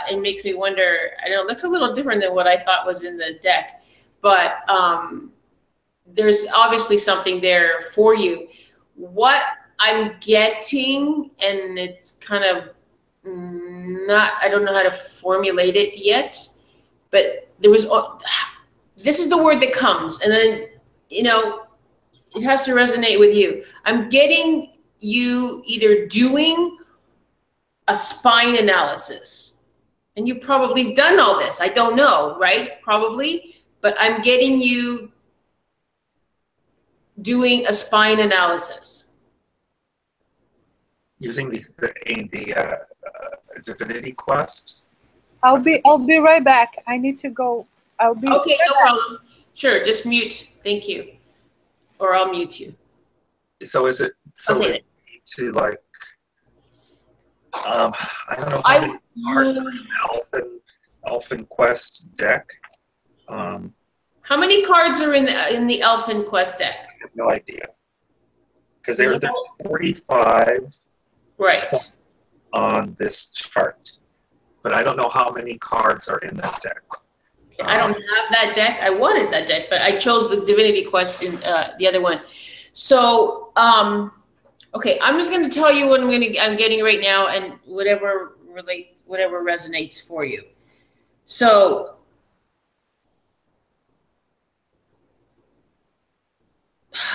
it makes me wonder. I know it looks a little different than what I thought was in the deck, but there's obviously something there for you. What I'm getting, and it's kind of not, I don't know how to formulate it yet, but there was, this is the word that comes, and then, you know, it has to resonate with you. I'm getting you either doing a spine analysis, and you've probably done all this. I don't know, right? Probably, but I'm getting you doing a spine analysis. Using the Divinity Quest. I'll be right back. I need to go. I'll be okay. Right no back. problem. Sure, just mute. Thank you, or I'll mute you. So is it so okay. we need to like I don't know how many cards are in the Elfin Quest deck. How many cards are in the Elfin Quest deck? I have no idea because there's 45 right on this chart, but I don't know how many cards are in that deck. Okay, I don't have that deck. I wanted that deck, but I chose the Divinity Quest in the other one. So, okay, I'm just going to tell you what I'm getting right now, and whatever resonates for you. So,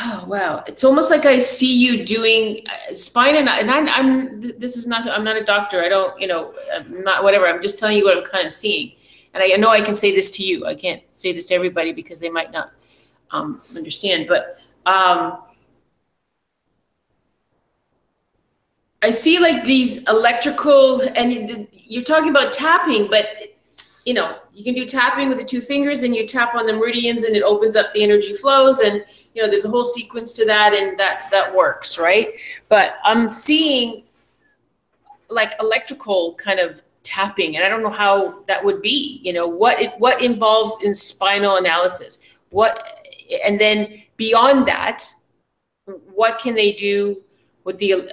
oh, wow, it's almost like I see you doing spine, and I'm not a doctor. I don't, you know, I'm not whatever. I'm just telling you what I'm kind of seeing, and I know I can say this to you. I can't say this to everybody because they might not understand, but. I see like these electrical, and you're talking about tapping, but you know, you can do tapping with the 2 fingers and you tap on the meridians and it opens up the energy flows, and you know, there's a whole sequence to that, and that works, right? But I'm seeing like electrical kind of tapping, and I don't know how that would be, you know, what involves in spinal analysis, and then beyond that, what can they do with the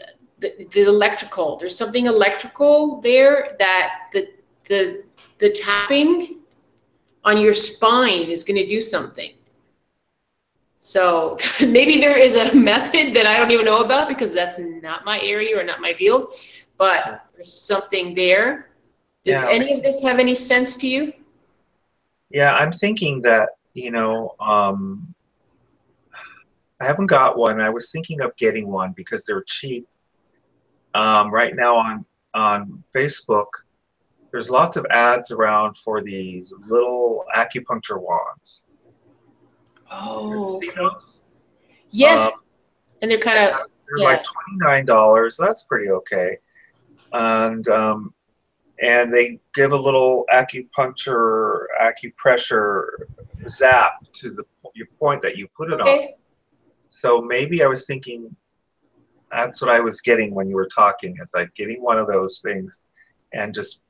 electrical? There's something electrical there that the tapping on your spine is going to do something. So maybe there is a method that I don't even know about because that's not my area or not my field, but there's something there. Does any of this have any sense to you? Yeah, I'm thinking that, you know, I haven't got one. I was thinking of getting one because they're cheap. Right now on Facebook, there's lots of ads around for these little acupuncture wands. Oh, See those? yes. And they're kind of, they're like $29. That's pretty okay. And they give a little acupressure zap to your point that you put it on. So maybe I was thinking that's what I was getting when you were talking. It's like getting one of those things and just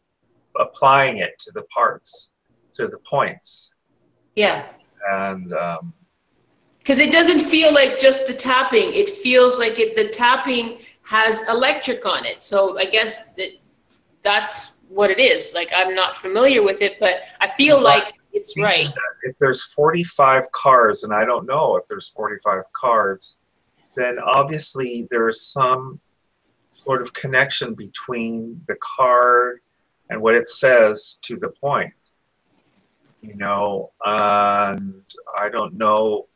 applying it to the parts, to the points. Yeah. And because it doesn't feel like just the tapping. It feels like the tapping has electric on it. So I guess that's what it is. Like, I'm not familiar with it, but I feel like it's right. If there's 45 cards, and I don't know if there's 45 cards, then obviously there's some sort of connection between the card and what it says to the point. You know, and I don't know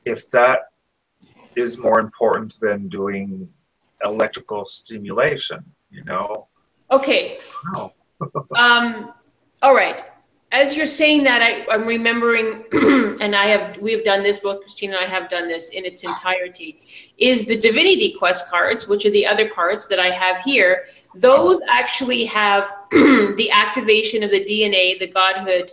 if that is more important than doing electrical stimulation, you know? Okay. No. All right. As you're saying that, I'm remembering, and we have done this, both Christina and I have done this in its entirety, is the Divinity Quest cards, which are the other cards that I have here. Those actually have the activation of the DNA, the Godhood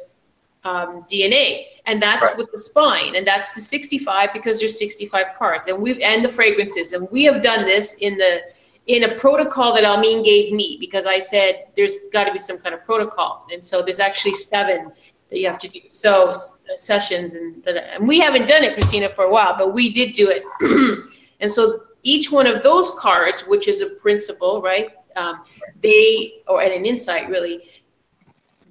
DNA, and that's with the spine, and that's the 65 because there's 65 cards, and the fragrances, and we have done this in a protocol that Almin gave me because I said there's got to be some kind of protocol, and so there's actually 7 that you have to do. So sessions, and we haven't done it, Christina, for a while, but we did do it, and so each one of those cards, which is a principle, right? And an insight really.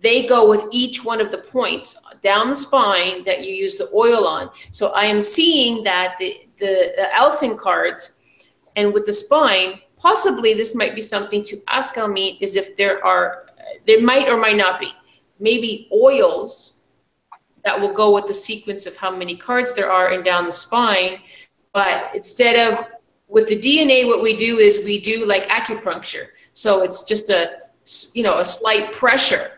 They go with each one of the points down the spine that you use the oil on. So I am seeing that the Elfin cards and with the spine, possibly this might be something to ask Almin, is if there might or might not be, maybe oils that will go with the sequence of how many cards there are and down the spine. But instead of with the DNA, what we do is we do like acupuncture. So it's just a slight pressure.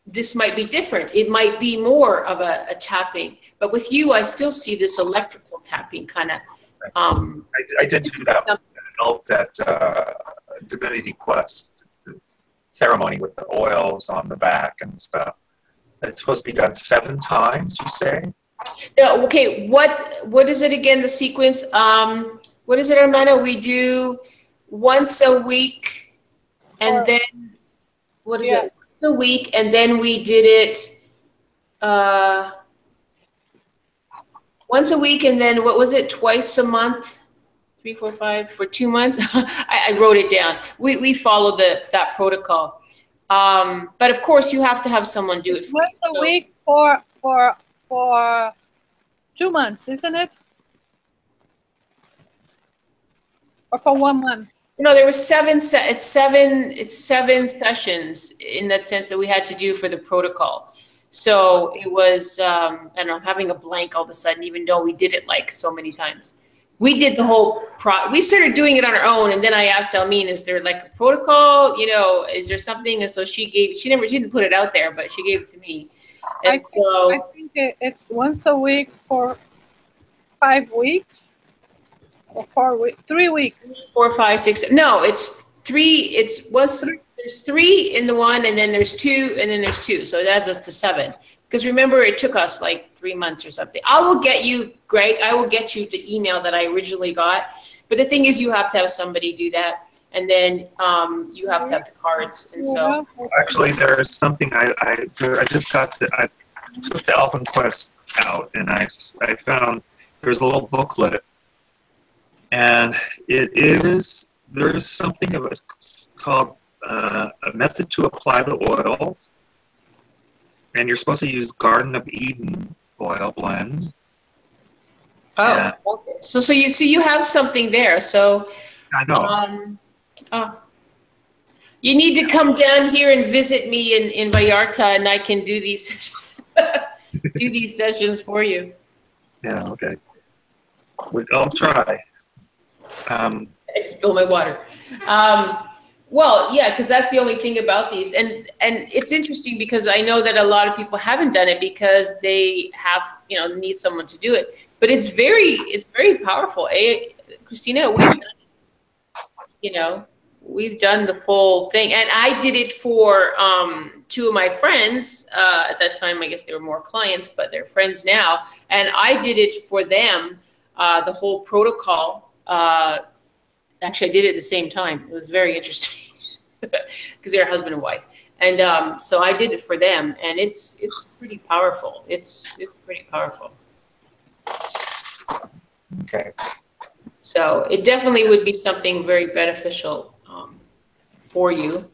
This might be different. It might be more of a tapping, but with you, I still see this electrical tapping kind of. I did do that. Helped at Divinity Quest, the ceremony with the oils on the back and stuff. It's supposed to be done 7 times, you say? No, okay. What is it again? The sequence. What is it, Armando? We do once a week, and then. What is it? Once a week, and then we did it once a week, and then what was it? Twice a month, 3, 4, 5 for 2 months. I wrote it down. We followed that protocol, but of course you have to have someone do it. Once a week for 2 months, isn't it? Or for 1 month? No, there were 7 sessions in that sense that we had to do for the protocol. So it was, I don't know, having a blank all of a sudden, even though we did it like so many times. We did the whole we started doing it on our own, and then I asked Almin, is there like a protocol? You know, is there something? And so she didn't put it out there, but she gave it to me. And I think it's once a week for 5 weeks. Or 4 weeks, 3 weeks. 4, 5, 6. No, it's 3. It's once. there's 3 in the one, and then there's 2, and then there's 2. So it adds up to 7. Because remember, it took us like 3 months or something. I will get you, Greg, I will get you the email that I originally got. But the thing is, you have to have somebody do that. And then you have to have the cards. And so. Actually, there's something I just got I took the Alpha Quest out, and I found there's a little booklet. And there's something of called a method to apply the oils, and you're supposed to use Garden of Eden oil blend. Oh, okay. So you see, you have something there. So I know. You need to come down here and visit me in Vallarta, and I can do these do these sessions for you. Yeah. Okay. I'll try. I spill my water. Well, yeah, because that's the only thing about these, and it's interesting because I know that a lot of people haven't done it because they have, need someone to do it. But it's very powerful. Christina, we've done the full thing, and I did it for 2 of my friends at that time. I guess they were more clients, but they're friends now, and I did it for them, the whole protocol. Actually, I did it at the same time. It was very interesting because they're husband and wife, and so I did it for them, and it's pretty powerful. It's pretty powerful. Okay. So it definitely would be something very beneficial for you.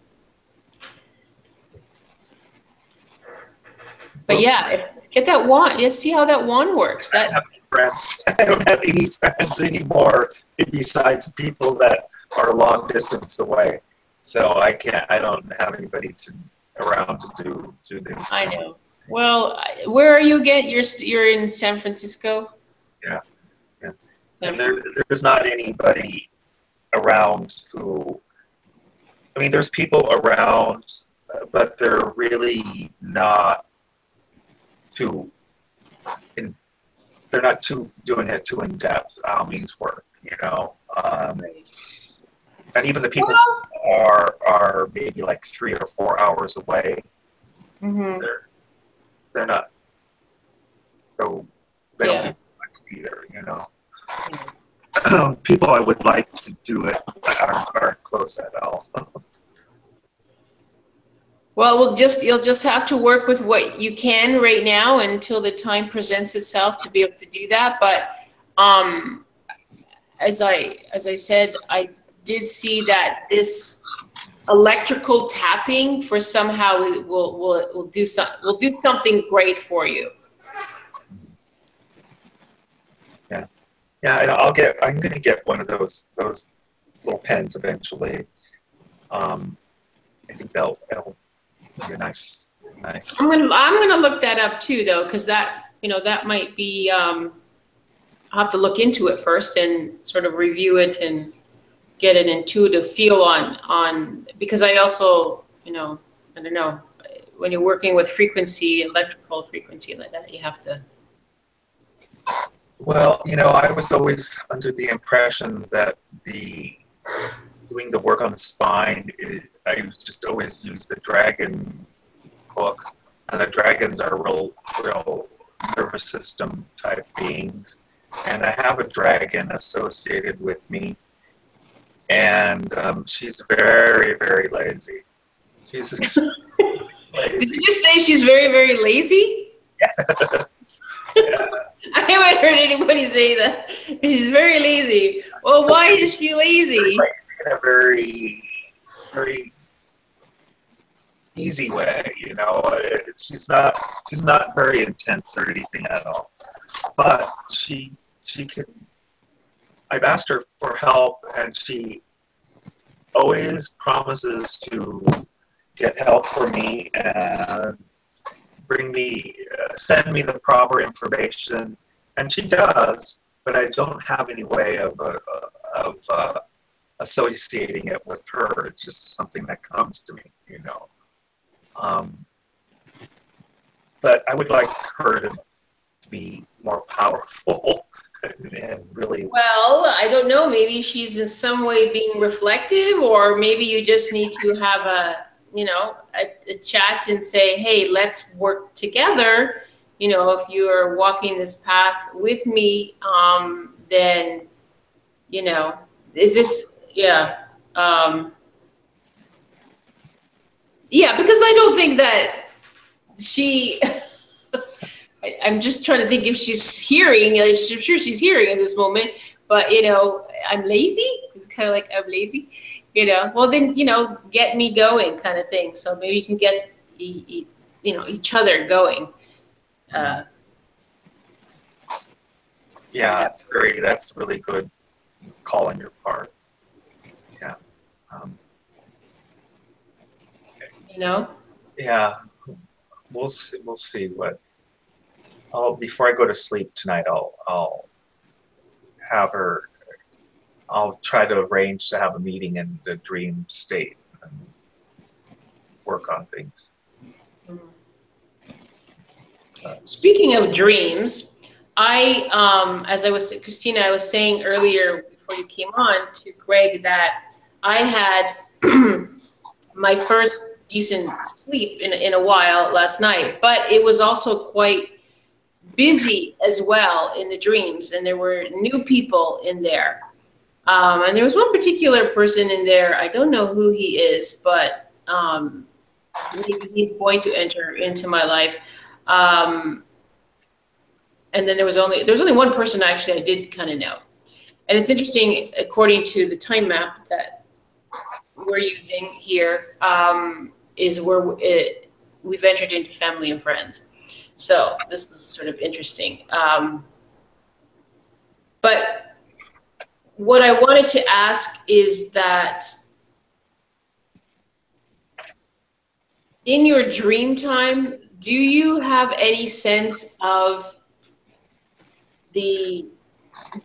But yeah, get that wand. Just see how that wand works. I don't have any friends. I don't have any friends anymore besides people that are long distance away. So I don't have anybody around to do things. I know. Well, where are you again? You're in San Francisco? Yeah. And there's not anybody around who, I mean, there's people around, but they're really not they're not doing it too in depth. Means work, and even the people are maybe like 3 or 4 hours away. Mm-hmm. They're not, so they don't do much either, People I would like to do it aren't close at all. Well, you'll just have to work with what you can right now until the time presents itself to be able to do that. But as I said, I did see that this electrical tapping for somehow will do something great for you. Yeah, and I'm gonna get one of those little pens eventually. I think they'll be a nice. I'm gonna look that up too, though, because that might be. I'll have to look into it first and sort of review it and get an intuitive feel on because I also I don't know, when you're working with electrical frequency like that, you have to. Well, I was always under the impression that doing the work on the spine, I just always use the dragon hook, and the dragons are real nervous system type beings, and I have a dragon associated with me, and she's very, very lazy. She's extremely lazy. Did you just say she's very, very lazy? Yes. Yeah. I haven't heard anybody say that. She's very lazy. Well, why is she lazy? Lazy in a very, very easy way, She's not very intense or anything at all. But she can. I've asked her for help, and she always promises to get help for me and send me the proper information, and she does. But I don't have any way of associating it with her. It's just something that comes to me, But I would like her to be more powerful. and really. Well, I don't know. Maybe she's in some way being reflective, or maybe you just need to have a chat and say, hey, let's work together. You know, if you are walking this path with me, then, you know, is this, yeah. Yeah, because I don't think that she, I'm just trying to think if she's hearing. I'm sure she's hearing in this moment, but you know, I'm lazy. It's kind of like I'm lazy, you know. Well, then get me going, kind of thing. So maybe you can get each other going. Yeah, that's really good call on your part. Yeah. You know. Yeah, we'll see. We'll see what. Before I go to sleep tonight, I'll have her. I'll try to arrange to have a meeting in the dream state and work on things. Speaking of dreams, as Christina, I was saying earlier before you came on to Greg that I had my first decent sleep in a while last night, but it was also quite busy as well in the dreams, and there were new people in there. And there was one particular person in there. I don't know who he is, but maybe he's going to enter into my life. And then there was only one person actually I did kind of know. And it's interesting, according to the time map that we're using here, is where we've entered into family and friends. So this was sort of interesting. But what I wanted to ask is that in your dream time, do you have any sense of the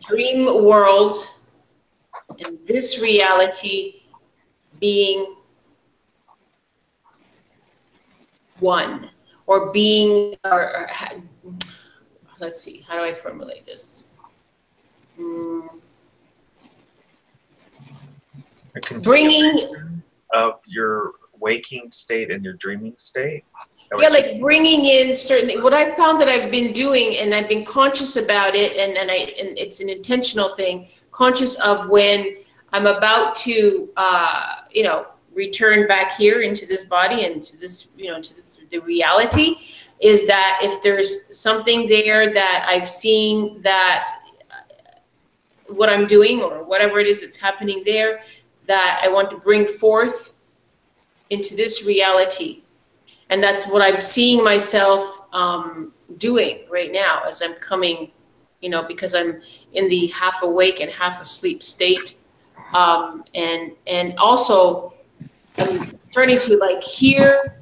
dream world and this reality being one, or being, or let's see, how do I formulate this? Bringing of your waking state and your dreaming state? Yeah, like bringing in certain, what I found that I've been doing, and I've been conscious about it, and it's an intentional thing, conscious of when I'm about to, return back here into this body and to this, the reality, is that if there's something there that I've seen that what I'm doing or whatever it is that's happening there, that I want to bring forth into this reality. And that's what I'm seeing myself doing right now as I'm coming, because I'm in the half awake and half asleep state. And also I'm starting to like hear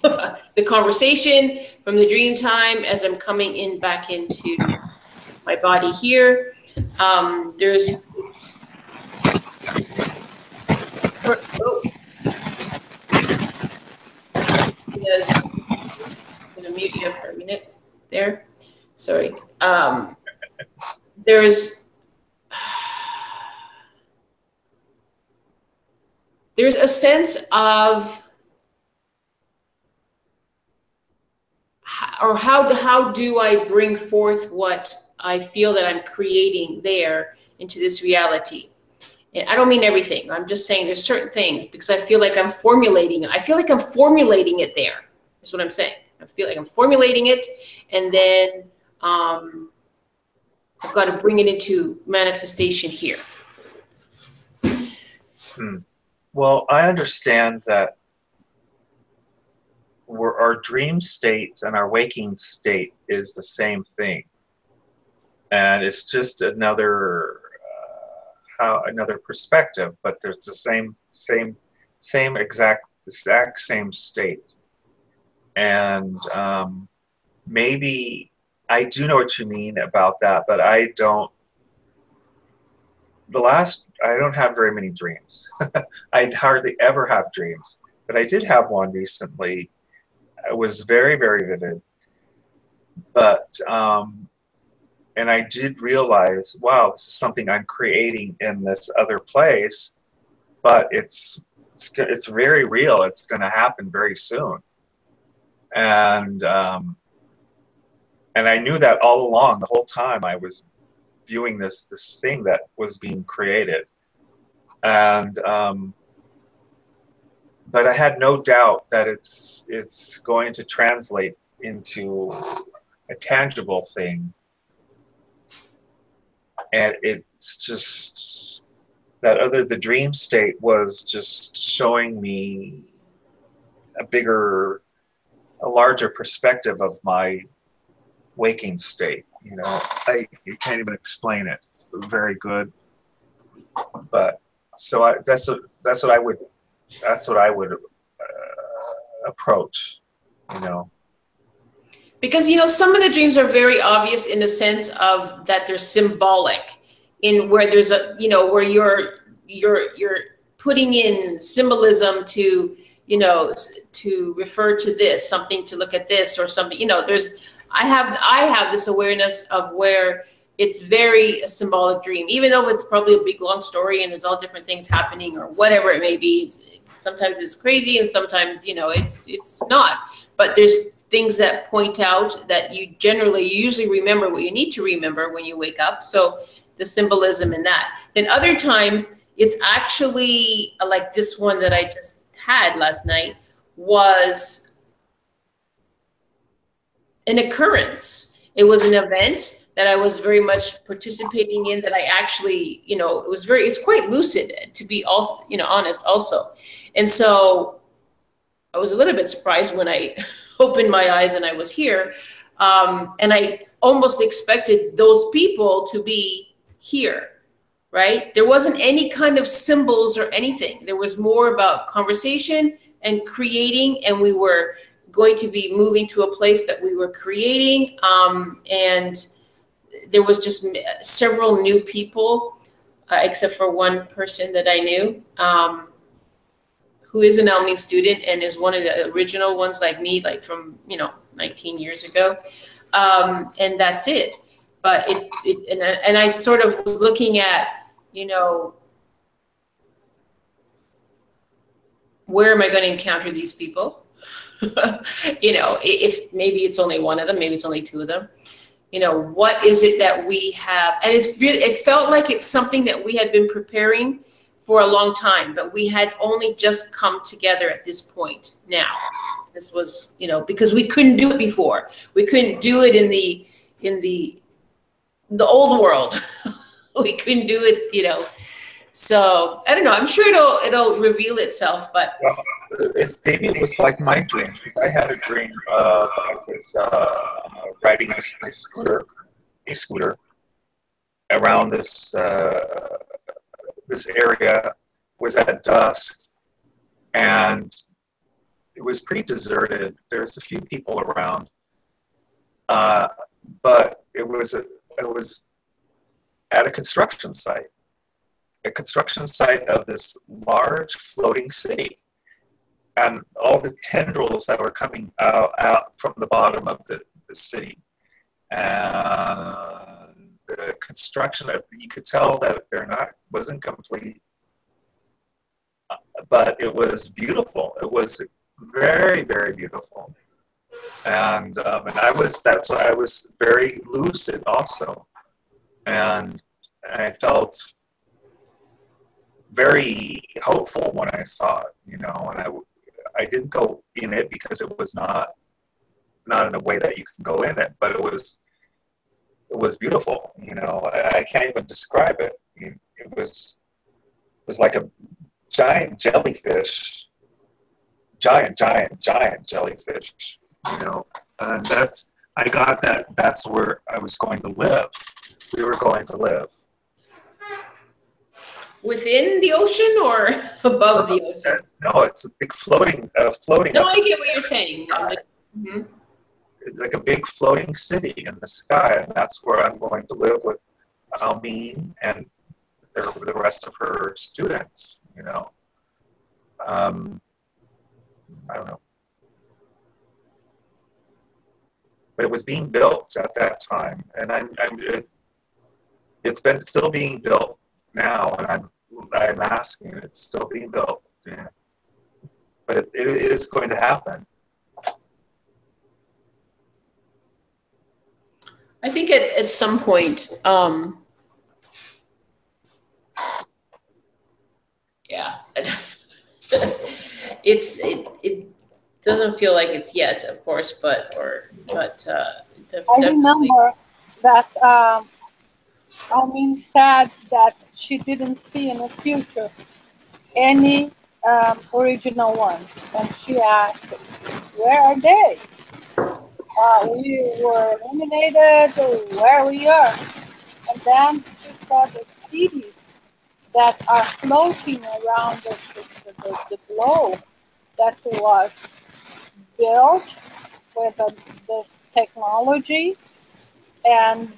the conversation from the dream time as I'm coming in back into my body here. I'm gonna mute you for a minute there. Sorry. There's a sense of how do I bring forth what I feel that I'm creating there into this reality. And I don't mean everything. I'm just saying there's certain things, because I feel like I'm formulating it there. That's what I'm saying. I feel like I'm formulating it, and then I've got to bring it into manifestation here. Well, I understand that our dream states and our waking state is the same thing, and it's just another perspective, but there's the same exact same state. And maybe I do know what you mean about that, but I don't have very many dreams. I hardly ever have dreams, but I did have one recently. It was very, very vivid, but and I did realize, wow, this is something I'm creating in this other place, but it's very real. It's going to happen very soon. And I knew that all along, the whole time I was viewing this thing that was being created. And but I had no doubt that it's going to translate into a tangible thing. And it's just that the dream state was just showing me a larger perspective of my waking state. You know, you can't even explain it. It's very good. But so that's what I would approach. You know. Because, you know, some of the dreams are very obvious in the sense of that they're symbolic, in where there's a, you know, where you're putting in symbolism to, you know, to refer to this, something to look at this or something, you know, I have this awareness of where it's very a symbolic dream, even though it's probably a big long story and there's all different things happening or whatever it may be. Sometimes it's crazy and sometimes, you know, it's not, but there's things that point out that you usually remember what you need to remember when you wake up. So the symbolism in that. Then other times it's actually like this one that I just had last night was an occurrence. It was an event that I was very much participating in, that I actually, you know, it's quite lucid, to be also, you know, honest also. And so I was a little bit surprised when I opened my eyes and I was here. And I almost expected those people to be here, right? There wasn't any kind of symbols or anything. There was more about conversation and creating, and we were going to be moving to a place that we were creating. And there was just several new people, except for one person that I knew, who is an Almeen student and is one of the original ones like me, like from, you know, 19 years ago. And that's it. But and I sort of was looking at, you know, where am I going to encounter these people? You know, if maybe it's only one of them, maybe it's only two of them. You know, what is it that we have? And it felt like it's something that we had been preparing for a long time, but we had only just come together at this point now. This was, you know, because we couldn't do it before. We couldn't do it in the old world. We couldn't do it, you know. So I don't know. I'm sure it'll reveal itself, but Well, maybe it was like my dream. I had a dream of I was riding a scooter around this area. Was at dusk, and it was pretty deserted. There's a few people around, but it was at a construction site. A construction site of this large floating city, and all the tendrils that were coming out from the bottom of the city. And the construction, you could tell that wasn't complete, but it was beautiful. It was very, very beautiful. And that's why I was very lucid also. And I felt very hopeful when I saw it, you know, and I didn't go in it because it was not in a way that you can go in it, but it was beautiful, you know. I can't even describe it. It was like a giant jellyfish, giant jellyfish, you know. And I got that's where I was going to live. We were going to live. within the ocean or above the ocean? No, it's a big floating. No, I get what you're saying. Mm-hmm. It's like a big floating city in the sky, and that's where I'm going to live with Almeen and the rest of her students. You know, I don't know. but it was being built at that time, and it's been still being built now, and I'm asking, it's still being built, yeah. But it is going to happen. I think at some point, yeah, it doesn't feel like it's yet, of course, but I remember that Almin said that she didn't see in the future any original ones, and she asked, "Where are they? We were eliminated. Where we are?" And then she saw the cities that are floating around the globe that was built with this technology, and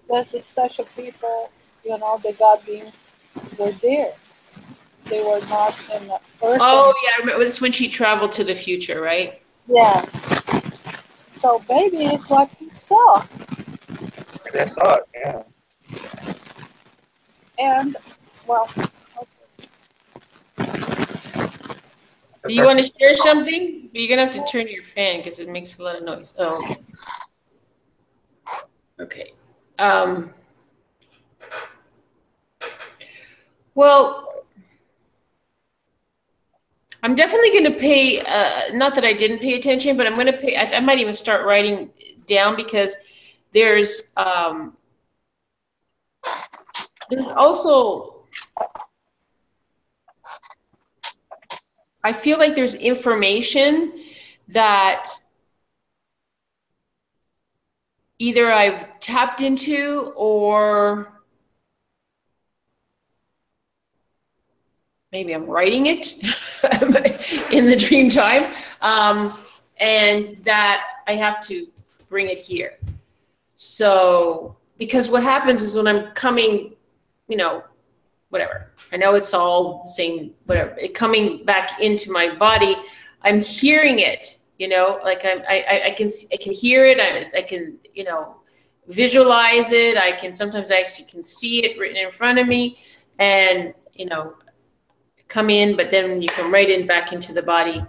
those special people, you know, the God beings were there. They were not in the earth. Oh yeah, I remember this when she traveled to the future, right? Yes. So maybe it's what he saw. I saw it, yeah. And well, Do you want to share something? You're gonna have to turn your fan because it makes a lot of noise. Oh, okay. Okay. Well, I'm definitely going to pay, not that I didn't pay attention, but I'm going to pay, I might even start writing down because there's also, I feel like there's information that either I've tapped into or maybe I'm writing it in the dream time, and that I have to bring it here. So, because what happens is when I'm coming, you know, whatever, I know it's all the same, whatever, it coming back into my body, I'm hearing it, you know, like I can hear it, I can, you know, visualize it, I can, sometimes I actually can see it written in front of me, and, you know, come in, but then you come right in back into the body.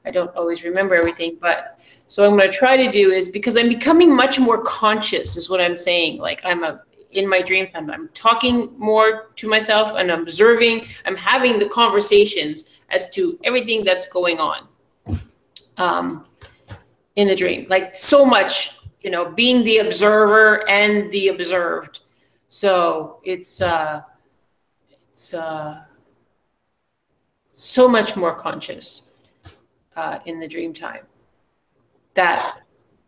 I don't always remember everything, but so what I'm going to try to do is, because I'm becoming much more conscious is what I'm saying. Like in my dream time, I'm talking more to myself and observing, I'm having the conversations as to everything that's going on in the dream, like so much, you know, being the observer and the observed. So it's so much more conscious in the dream time, that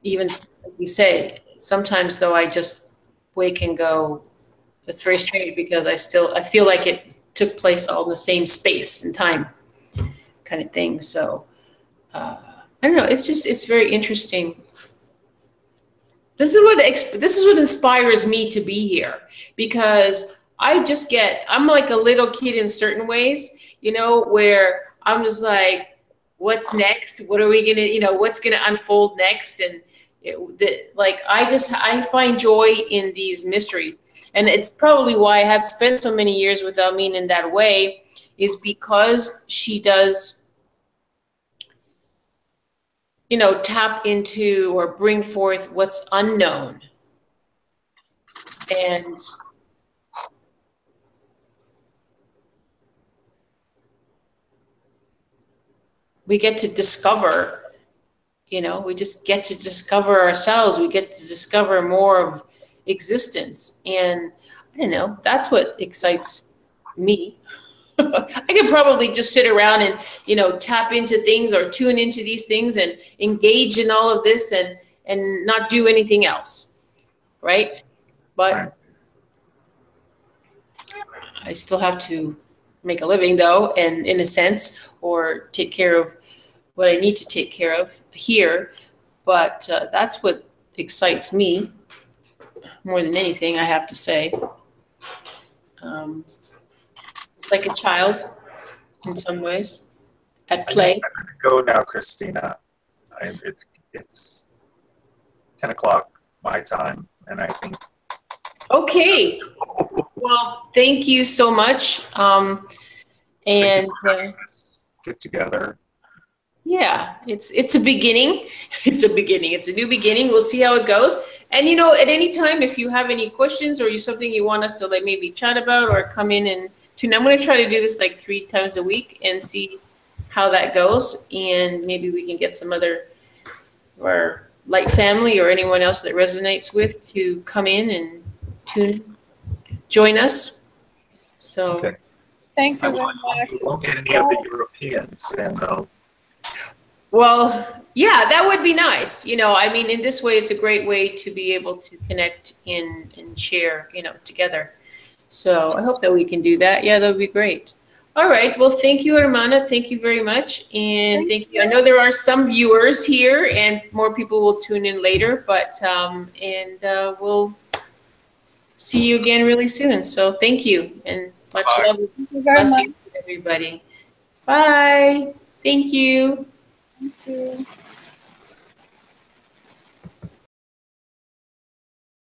even like you say, sometimes though I just wake and go, it's very strange because I feel like it took place all in the same space and time kind of thing. So I don't know, it's very interesting. This is what inspires me to be here, because I'm like a little kid in certain ways, you know, where I'm just like, what's next? What are we gonna, you know, what's gonna unfold next? And I find joy in these mysteries, and it's probably why I have spent so many years with Almin in that way, is because she does, you know, tap into or bring forth what's unknown. And we get to discover, you know, we just get to discover ourselves. We get to discover more of existence. And I don't know, that's what excites me. I could probably just sit around and, you know, tap into things or tune into these things and engage in all of this and not do anything else, right? But I still have to make a living though, and in a sense, or take care of what I need to take care of here. But that's what excites me more than anything, I have to say. It's like a child in some ways at play. I'm going to go now, Christina. it's 10 o'clock my time, and I think. Okay. Well, thank you so much. And get together. yeah, it's a beginning. It's a beginning. It's a new beginning. We'll see how it goes. And you know, at any time, if you have any questions or something you want us to like maybe chat about or come in and tune, I'm going to try to do this like 3 times a week and see how that goes. And maybe we can get some other or light family or anyone else that resonates with to come in and join us. So. Okay. Thank you very much. You won't get any of the Europeans, and well, yeah, that would be nice. You know, I mean, in this way, it's a great way to be able to connect and share, you know, together. So I hope that we can do that. Yeah, that would be great. All right. Well, thank you, Hermana. Thank you very much. And thank you. I know there are some viewers here and more people will tune in later, but, we'll see you again really soon. So thank you and much love and blessings to everybody. Bye. Thank you. Thank you.